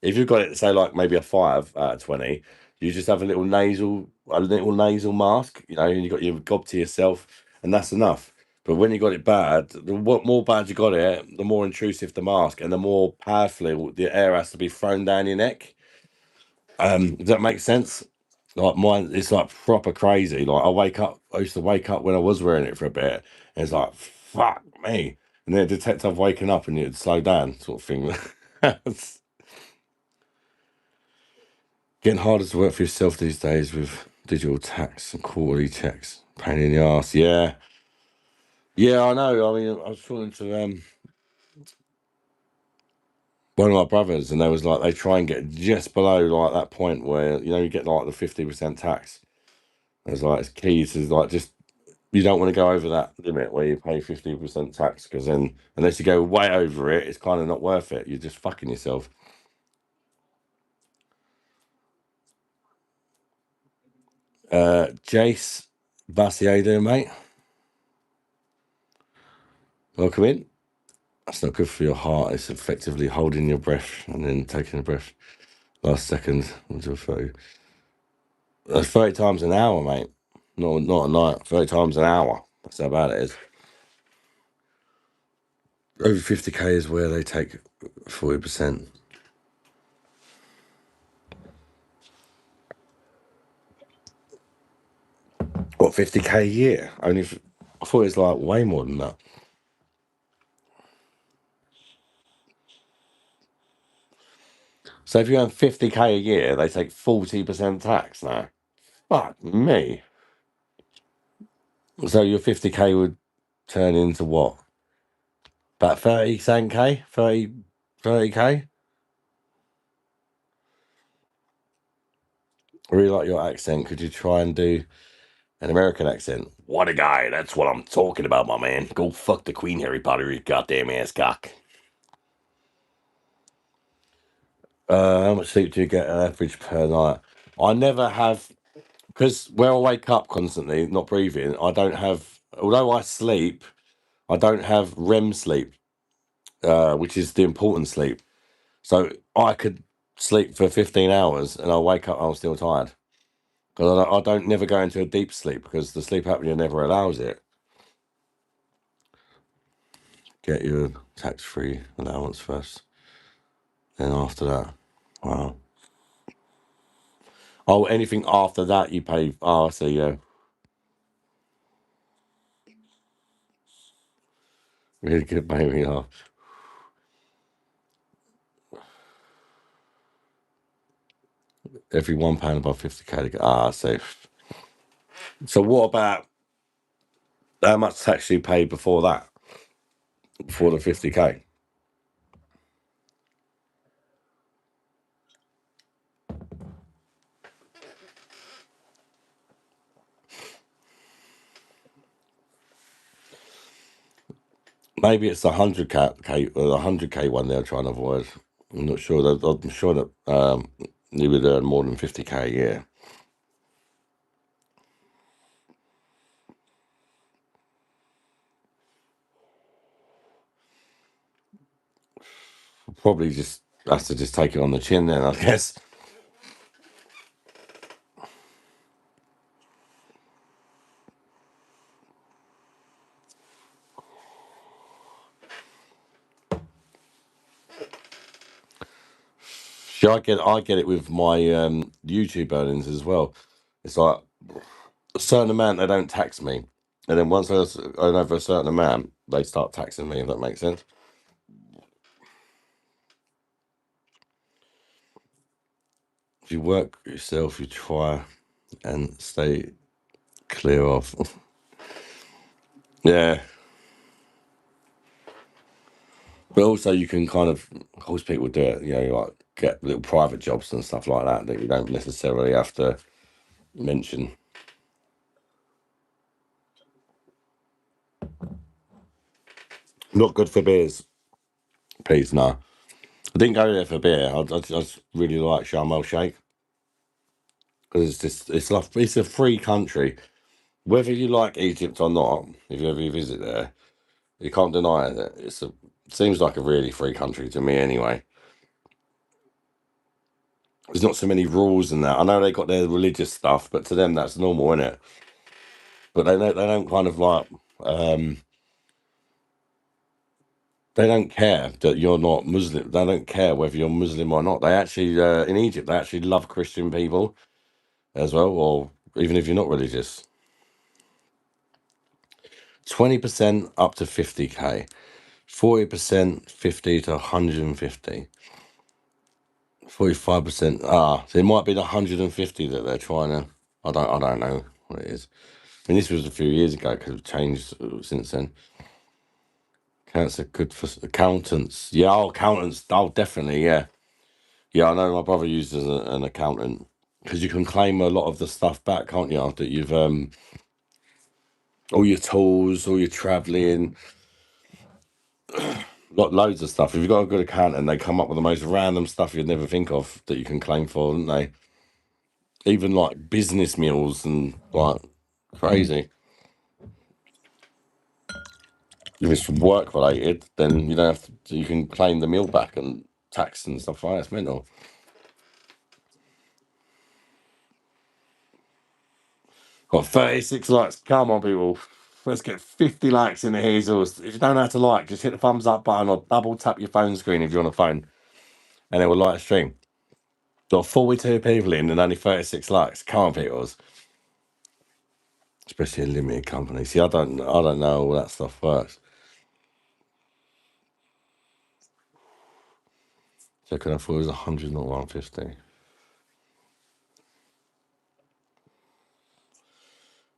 If you've got it, say like maybe a 5 out of 20, you just have a little nasal mask, you know, and you got your gob to yourself, and that's enough. But when you got it bad, the what more bad you got it, the more intrusive the mask, and the more powerfully the air has to be thrown down your neck. Does that make sense? Like mine, it's like proper crazy. Like I used to wake up when I was wearing it for a bit, and it's like fuck me, and then detect I've waken up and it'd slow down, sort of thing. It's getting harder to work for yourself these days with digital tax and quarterly checks. Pain in the ass. Yeah, yeah, I know. I mean, I was talking to one of my brothers, and they was like they try and get just below like that point where you know you get like the 50% tax. I was like, it's key to like just you don't want to go over that limit where you pay 15% tax, because then unless you go way over it, it's kind of not worth it. You're just fucking yourself. Jace Bussy, how you doing, mate? Welcome in. That's not good for your heart. It's effectively holding your breath and then taking a breath. Last second until 30. That's 30 times an hour, mate. Not a night. 30 times an hour. That's how bad it is. Over 50k is where they take 40%. What, 50k a year? Only. I thought it was like way more than that. So if you earn 50k a year, they take 40% tax now. Fuck me. So your 50k would turn into what? About 30 k? 30k? I really like your accent. Could you try and do an American accent? What a guy. That's what I'm talking about, my man. Go fuck the Queen, Harry Potter, you goddamn ass cock. How much sleep do you get on average per night? I never have, because where I wake up constantly, not breathing, I don't have, although I sleep, I don't have REM sleep, which is the important sleep. So I could sleep for 15 hours and I wake up, I'm still tired. Because I don't never go into a deep sleep because the sleep apnea never allows it. Get your tax-free allowance first. Then after that, wow. Oh, anything after that you pay. Oh, I see, yeah. Really good baby laugh. Every £1 above 50k. Ah, so. So what about how much tax you paid before that? Before the 50k? Maybe it's the 100k, the 100k one they're trying to avoid. I'm not sure. I'm sure that you would earn more than 50k a year. Probably just has to just take it on the chin then, I guess. See, I get it with my YouTube earnings as well. It's like a certain amount they don't tax me, and then once I earn over a certain amount, they start taxing me. If that makes sense. If you work yourself, you try and stay clear of. Yeah, but also you can kind of course, people do it. You know, like get little private jobs and stuff like that that you don't necessarily have to mention. Not good for beers, please. No, I didn't go there for beer. I just really like Sharm el Sheikh because it's a free country. Whether you like Egypt or not, if you ever visit there, you can't deny it. Seems like a really free country to me anyway. There's not so many rules in that. I know they got their religious stuff, but to them that's normal, isn't it? But they don't kind of like they don't care that you're not Muslim. They don't care whether you're Muslim or not. They actually in Egypt they actually love Christian people as well, or even if you're not religious. 20% up to 50k, 40% 50 to 150. 45%. So it might be the 150 that they're trying to. I don't know what it is. I mean, this was a few years ago. It could have changed since then. Cancer good for accountants. Yeah, accountants. Oh, definitely. Yeah, yeah. I know my brother used as an accountant because you can claim a lot of the stuff back, can't you? After you've all your tools, all your travelling, loads of stuff. If you've got a good accountant, they come up with the most random stuff you'd never think of that you can claim for, don't they? Even like business meals and like crazy. If it's work related, then you don't have to. You can claim the meal back and tax and stuff like that. It's mental. Got 36 likes. Come on, people. Let's get 50 likes in the hazels. If you don't know how to like, just hit the thumbs up button or double tap your phone screen if you're on a phone, and it will light a stream. Got 42 people in and only 36 likes. Come on, people. Especially a limited company. See, I don't know how all that stuff works. Checking I thought it was 100, not 150.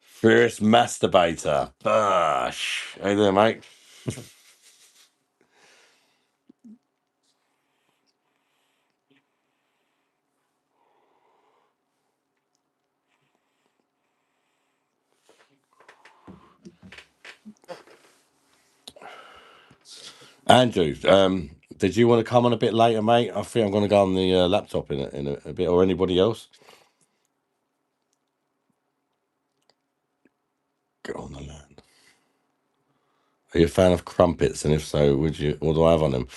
Fierce masturbator. BOSH. How you doing, mate? Andrew, did you want to come on a bit later, mate? I think I'm going to go on the laptop in a bit, or anybody else. Get on the land. Are you a fan of crumpets? And if so, what do I have on them?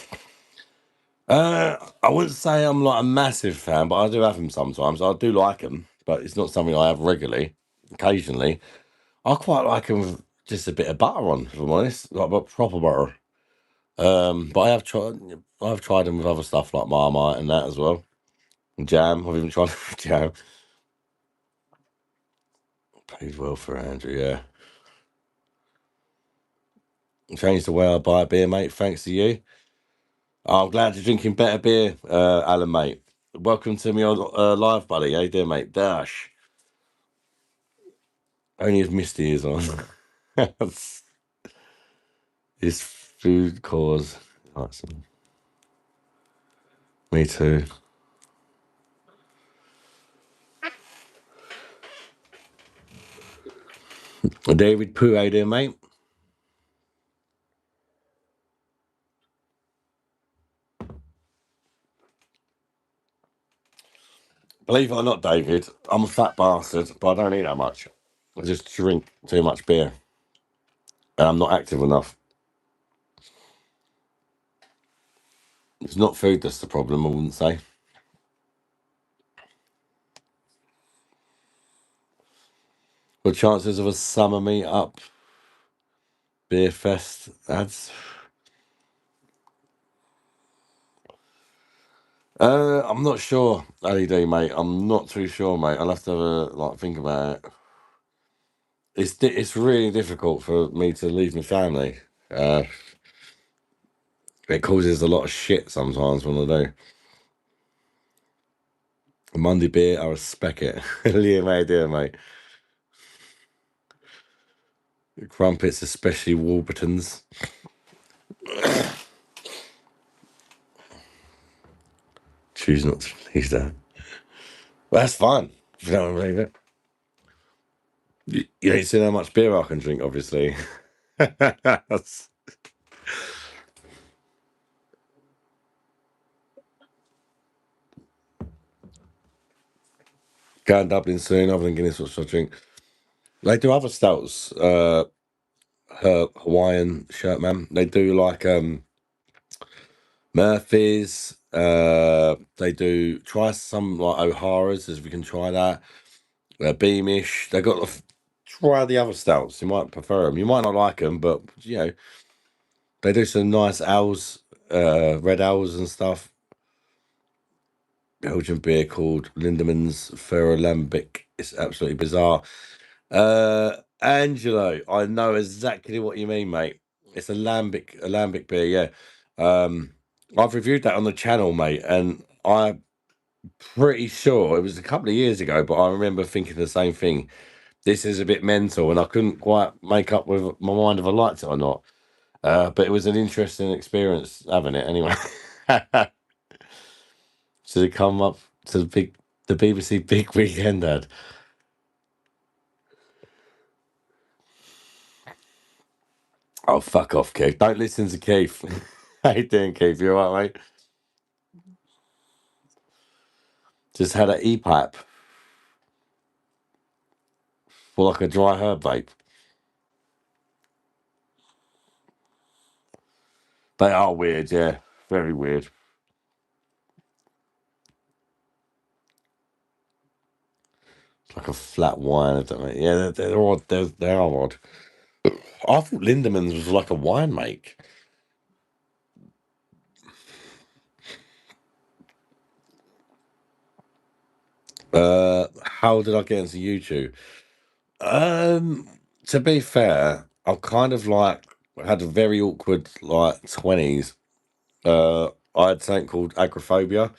I wouldn't say I'm like a massive fan, but I do have them sometimes. I do like them, but it's not something I have regularly. Occasionally, I quite like them with just a bit of butter on, if I'm honest, like but proper butter. But I've tried them with other stuff like Marmite and that as well. And jam. I've even tried jam. Paid well for Andrew, yeah. Changed the way I buy beer, mate. Thanks to you. Oh, I'm glad you're drinking better beer, Alan, mate. Welcome to me on live, buddy. How you doing, mate? Dash. Only if Misty is on. This food cause. Awesome. Me too. David Pooh, how you doing, mate? Believe it or not, David, I'm a fat bastard, but I don't eat that much. I just drink too much beer. And I'm not active enough. It's not food that's the problem, I wouldn't say. What chances of a summer meet up? Beer fest ads? I'm not sure, LED, mate. I'm not too sure, mate. I'll have to have think about it. It's really difficult for me to leave my family. It causes a lot of shit sometimes when I do. Monday beer, I respect it. Liam, how you doing, mate? Crumpets, especially Warburtons. Choose not to please that. Well, that's fine. If you don't believe it. You ain't seen how much beer I can drink, obviously. Going Dublin soon, other than Guinness, what should I drink? They do other stouts. Her Hawaiian shirt, man. They do like Murphy's. They do try some like O'Hara's, as we can try that. Beamish. They got try the other stouts. You might prefer them. You might not like them, but you know they do some nice owls, red owls and stuff. Belgian beer called Lindemans Ferrolambic. It's absolutely bizarre. Angelo, I know exactly what you mean, mate. It's a lambic beer, yeah. I've reviewed that on the channel, mate, and I'm pretty sure it was a couple of years ago, but I remember thinking the same thing. This is a bit mental, and I couldn't quite make up with my mind if I liked it or not. But it was an interesting experience having it anyway. Should have come up to the BBC Big Weekend ad. Oh, fuck off, Keith. Don't listen to Keith. How you doing, Keith? You all right, mate? Just had an E-pipe for like a dry herb vape. They are weird, yeah. Very weird. It's like a flat wine, I don't know. Yeah, they're odd. They are odd. I thought Lindeman's was like a wine make. How did I get into YouTube? To be fair, I've kind of like had a very awkward like 20s. I had something called agoraphobia,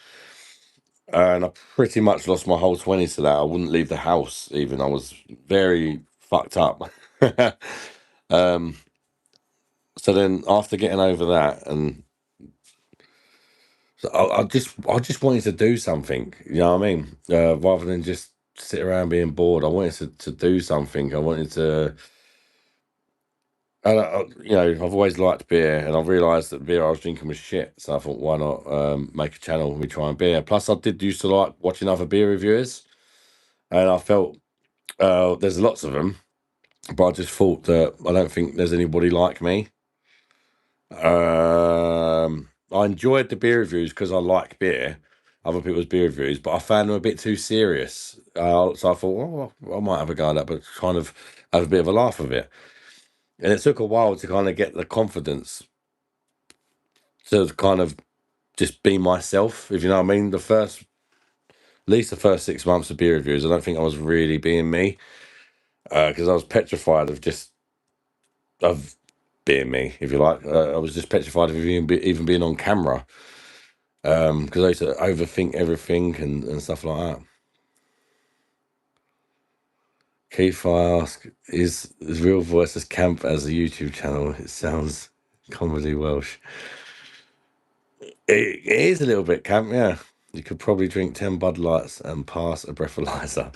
and I pretty much lost my whole 20s to that. I wouldn't leave the house even. I was very fucked up. um, so then after getting over that, and so I just wanted to do something. You know what I mean? Rather than just sit around being bored, I wanted to do something. I wanted to. And I've always liked beer, and I realised that the beer I was drinking was shit. So I thought, why not make a channel and we try and beer? Plus, I did used to like watching other beer reviewers, and I felt there's lots of them, but I just thought that I don't think there's anybody like me. I enjoyed the beer reviews because I like beer, other people's beer reviews, but I found them a bit too serious. So I thought, well, I might have a go at that, but kind of have a bit of a laugh of it. And it took a while to kind of get the confidence to kind of just be myself, if you know what I mean. At least the first 6 months of beer reviews, I don't think I was really being me, because I was petrified of being me, if you like. I was just petrified of even being on camera, because I used to overthink everything and stuff like that. Keith, I ask, is his real voice as camp as a YouTube channel? It sounds comedy Welsh. It is a little bit camp, yeah. You could probably drink 10 Bud Lights and pass a breathalyzer.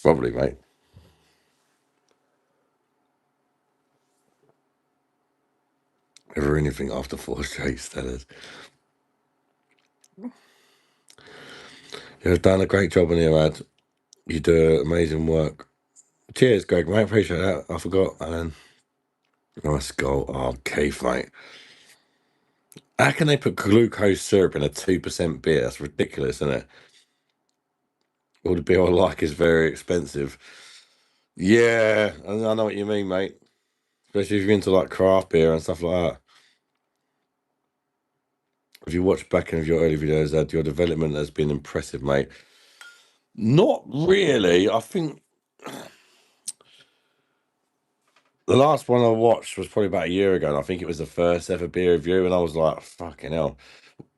Probably, mate. Ever anything after 4 straight Stellas. You've done a great job on your ad. You do amazing work. Cheers, Greg, mate. Appreciate that. I forgot. And nice goal. Oh, Keith, mate. How can they put glucose syrup in a 2% beer? That's ridiculous, isn't it? All the beer I like is very expensive. Yeah, I know what you mean, mate. Especially if you're into like craft beer and stuff like that. If you watch back any of your early videos, Ed, your development has been impressive, mate. Not really. I think the last one I watched was probably about a year ago, and I think it was the first ever beer review, and I was like, fucking hell.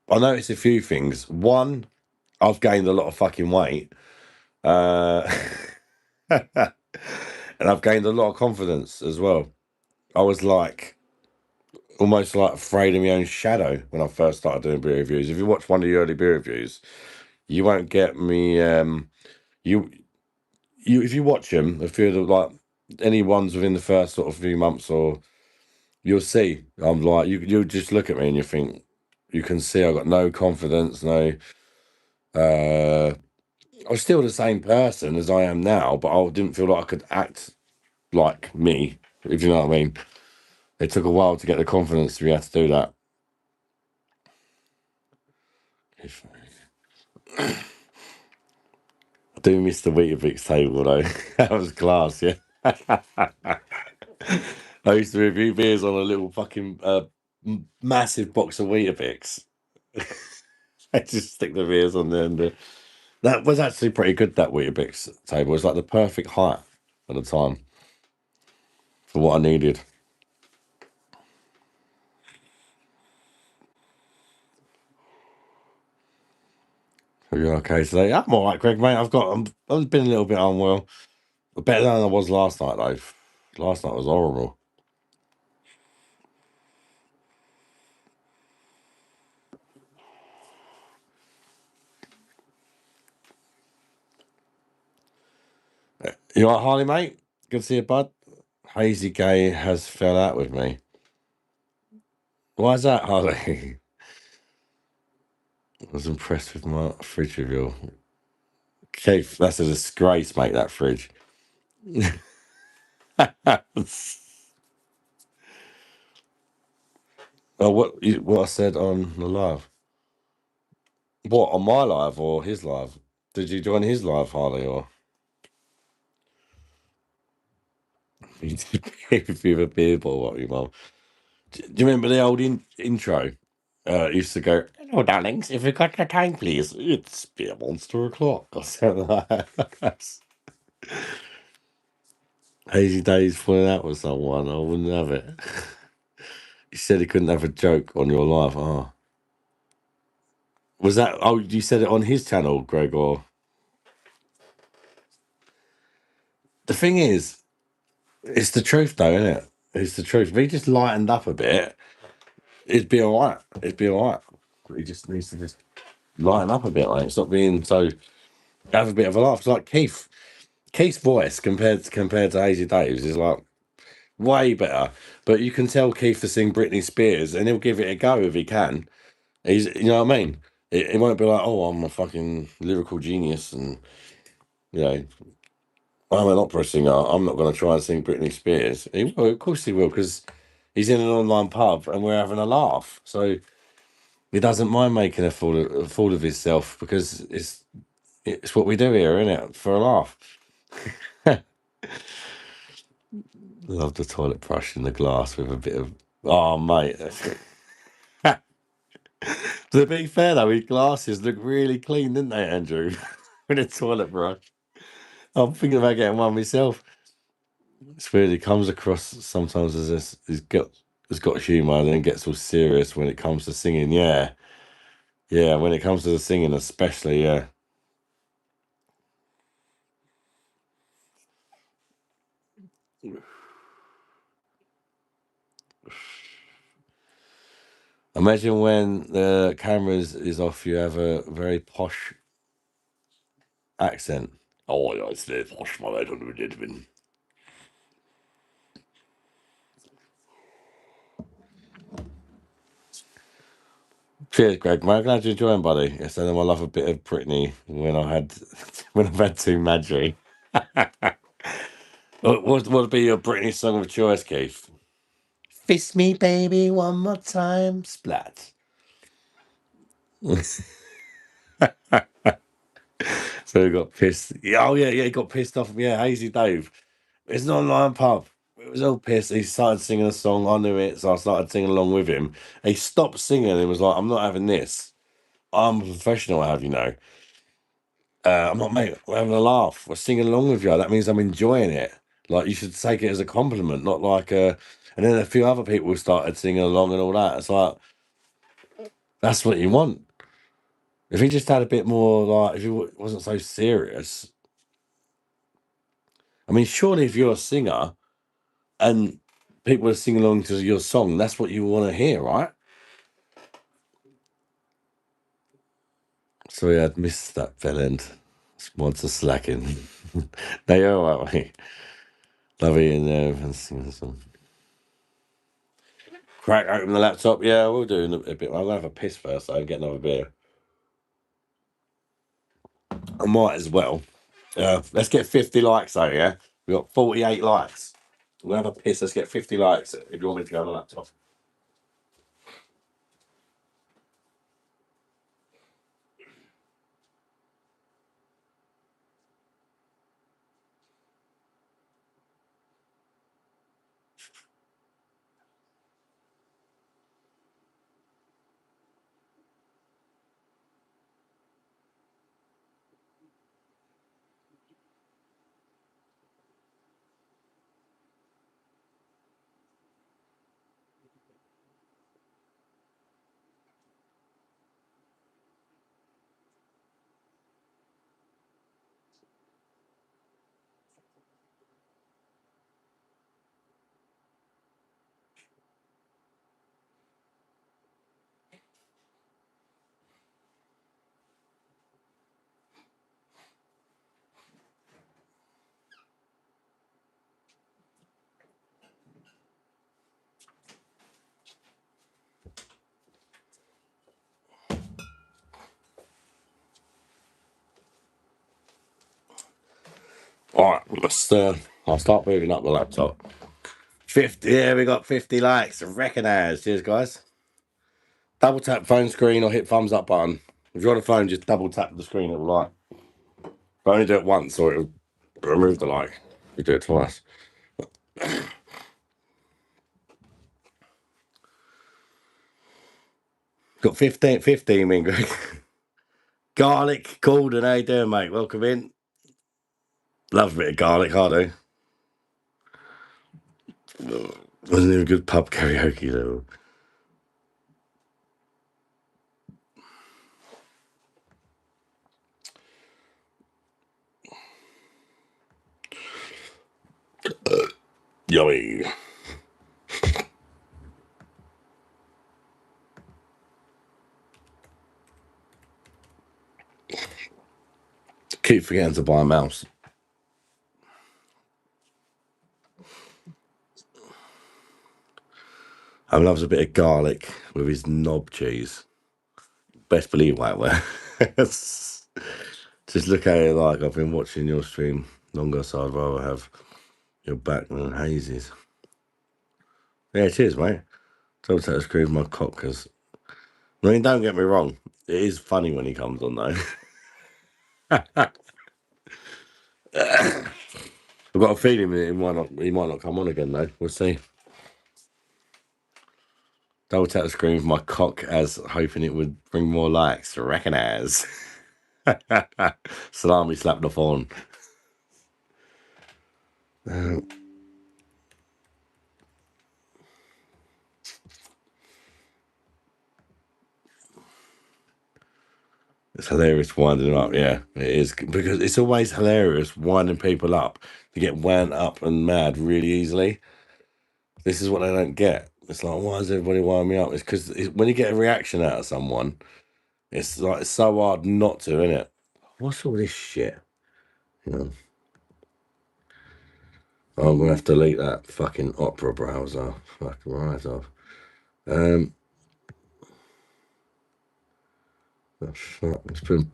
I noticed a few things. One, I've gained a lot of fucking weight. Uh, and I've gained a lot of confidence as well. I was like almost like afraid of my own shadow when I first started doing beer reviews. If you watch one of the early beer reviews, you won't get me. You if you watch them, a few of the like any ones within the first sort of few months, or you'll see. I'm like you just look at me and you think you can see I've got no confidence, no. I'm still the same person as I am now, but I didn't feel like I could act like me, if you know what I mean. It took a while to get the confidence to be able to do that. I do miss the Weetabix table though. That was class, yeah. I used to review beers on a little fucking massive box of Weetabix. I just stick the beers on there, and that was actually pretty good. That Weetabix table was like the perfect height at the time for what I needed. Are you okay today? I'm all right, Greg, mate. I've been a little bit unwell. Better than I was last night, though. Last night was horrible. You all right, Harley, mate? Good to see you, bud. Hazy Gay has fell out with me. Why is that, Harley? I was impressed with my fridge review. Keith, that's a disgrace, mate, that fridge. Oh, what I said on the live? What, on my live or his live? Did you join his live, Harley, or you did with a beer ball? What you mum? Do you remember the old intro? It used to go, "Hello, darlings. If you got the time, please. It's beer monster o'clock," or something like that. Hazy days falling out with someone. I wouldn't have it. He said he couldn't have a joke on your live. Oh, was that? Oh, you said it on his channel, Greg. Or the thing is, it's the truth, though, isn't it? It's the truth. If he just lightened up a bit, it'd be all right. It'd be all right. He just needs to just lighten up a bit, like stop being so. Have a bit of a laugh. It's like Keith. Keith's voice compared to Hazy Dave's is like way better. But you can tell Keith to sing Britney Spears, and he'll give it a go if he can. He's, you know what I mean? It won't be like, oh, I'm a fucking lyrical genius, and you know, I'm an opera singer. I'm not going to try and sing Britney Spears. He will, of course he will, because he's in an online pub and we're having a laugh. So he doesn't mind making a fool of himself because it's what we do here, isn't it? For a laugh. Love the toilet brush in the glass with a bit of. Oh, mate. To be fair, though, his glasses look really clean, didn't they, Andrew? With a toilet brush. I'm thinking about getting one myself. It's weird. He comes across sometimes as this. He's got humour, and then gets all serious when it comes to singing. Yeah, yeah. When it comes to the singing, especially, yeah. Imagine when the cameras is off, you have a very posh accent. Oh, yeah, it's the posh, my lad. Cheers, Greg. Man, glad you joined, buddy. Yes, I know I love a bit of Britney when I had when I've had too Madry. What would be your Britney song of choice, Keith? Fist me, baby, one more time, splat. So he got pissed. Yeah, oh yeah, he got pissed off. Yeah, Hazy Dave. It's not an online pub. It was all pissed. He started singing a song. I knew it, so I started singing along with him. He stopped singing and was like, "I'm not having this. I'm a professional, I have you know. I'm not, mate. We're having a laugh. We're singing along with you. That means I'm enjoying it. Like you should take it as a compliment, not like a." And then a few other people started singing along and all that. It's like that's what you want. If he just had a bit more, like, if he wasn't so serious. I mean, surely if you're a singer and people are singing along to your song, that's what you want to hear, right? Sorry, I'd missed that bell end. Mods are slacking. They are, aren't we? Love it in there and singing a song. Crack open the laptop. Yeah, we'll do in a bit. I'm gonna have a piss first, so I get another beer. I might as well. Let's get 50 likes though, yeah? We got 48 likes. We'll have a piss. Let's get 50 likes if you want me to go on the laptop. All right, I'll start moving up the laptop. 50, yeah, we got 50 likes. Recognise. Cheers, guys. Double tap phone screen or hit thumbs up button. If you're on a phone, just double tap the screen, it'll like. But only do it once or it'll remove the like. If you do it twice. Got 15 in, Greg. Garlic, Gordon, how you doing, mate? Welcome in. Love a bit of garlic, I do. Wasn't even a good pub karaoke, though. Yummy. Keep forgetting to buy a mouse. I loves a bit of garlic with his knob cheese. Best believe whiteware. Just look at it like I've been watching your stream longer, so I'd rather have your back than Hazy's. Yeah, it is, mate. Don't take the screw of my cock, because... I mean, don't get me wrong. It is funny when he comes on, though. I've got a feeling that he might not come on again, though. We'll see. Double tap the screen with my cock as hoping it would bring more likes. Recognise. Salami slapped the phone. It's hilarious winding them up, yeah, it is. Because it's always hilarious winding people up. They get wound up and mad really easily. This is what they don't get. It's like, why does everybody wind me up? It's because when you get a reaction out of someone, it's like it's so hard not to, isn't it? What's all this shit? You know, I'm gonna have to delete that fucking Opera browser. Fucking right off. Oh, fuck. It's been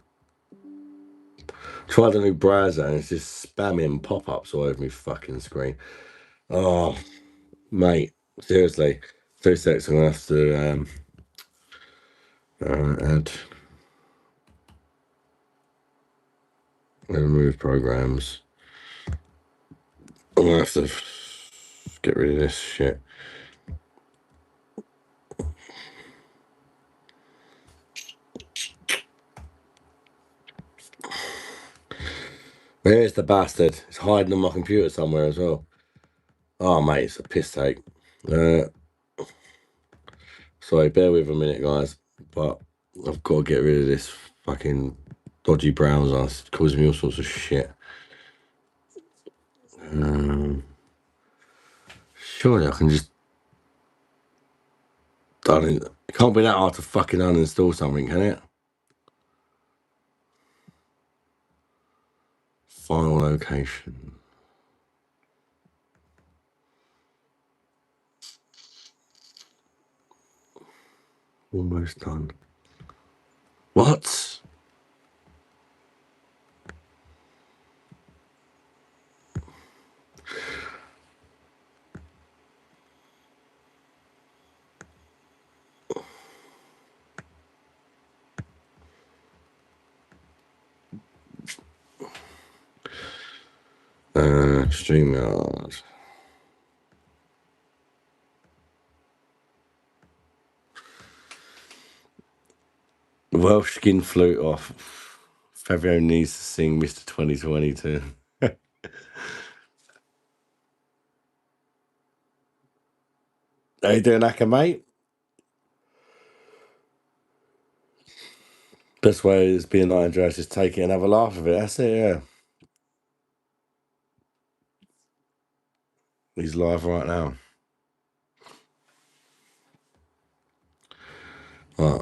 tried a new browser and it's just spamming pop-ups all over my fucking screen. Oh, mate, seriously. 2 seconds, I'm gonna have to add remove programs. I'm gonna have to get rid of this shit. Where's the bastard? It's hiding on my computer somewhere as well. Oh, mate, it's a piss take. Sorry, bear with a minute, guys. But I've got to get rid of this fucking dodgy browser. It's causing me all sorts of shit. Surely I can just... It can't be that hard to fucking uninstall something, can it? File location. Almost done. What? StreamYard. Welsh skin flute off. Fabio needs to sing Mr. 2022. How you doing, Aka, mate? Best way is being like Andreas, just take it and have a laugh of it. That's it, yeah. He's live right now. Right.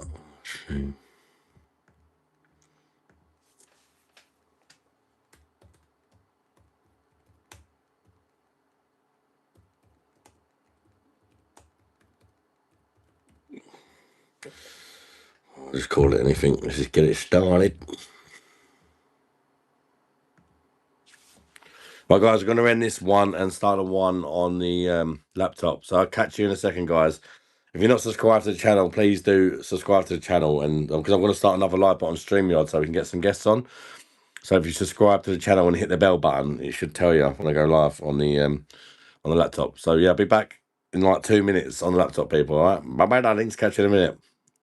I'll just call it anything. Let's just get it started. Right, guys, we're going to end this one and start a one on the laptop. So I'll catch you in a second, guys. If you're not subscribed to the channel, please do subscribe to the channel. And because I'm going to start another live bot on StreamYard so we can get some guests on. So if you subscribe to the channel and hit the bell button, it should tell you when I go live on the laptop. So yeah, I'll be back in like 2 minutes on the laptop, people. All right, bye bye, darlings. Catch you in a minute.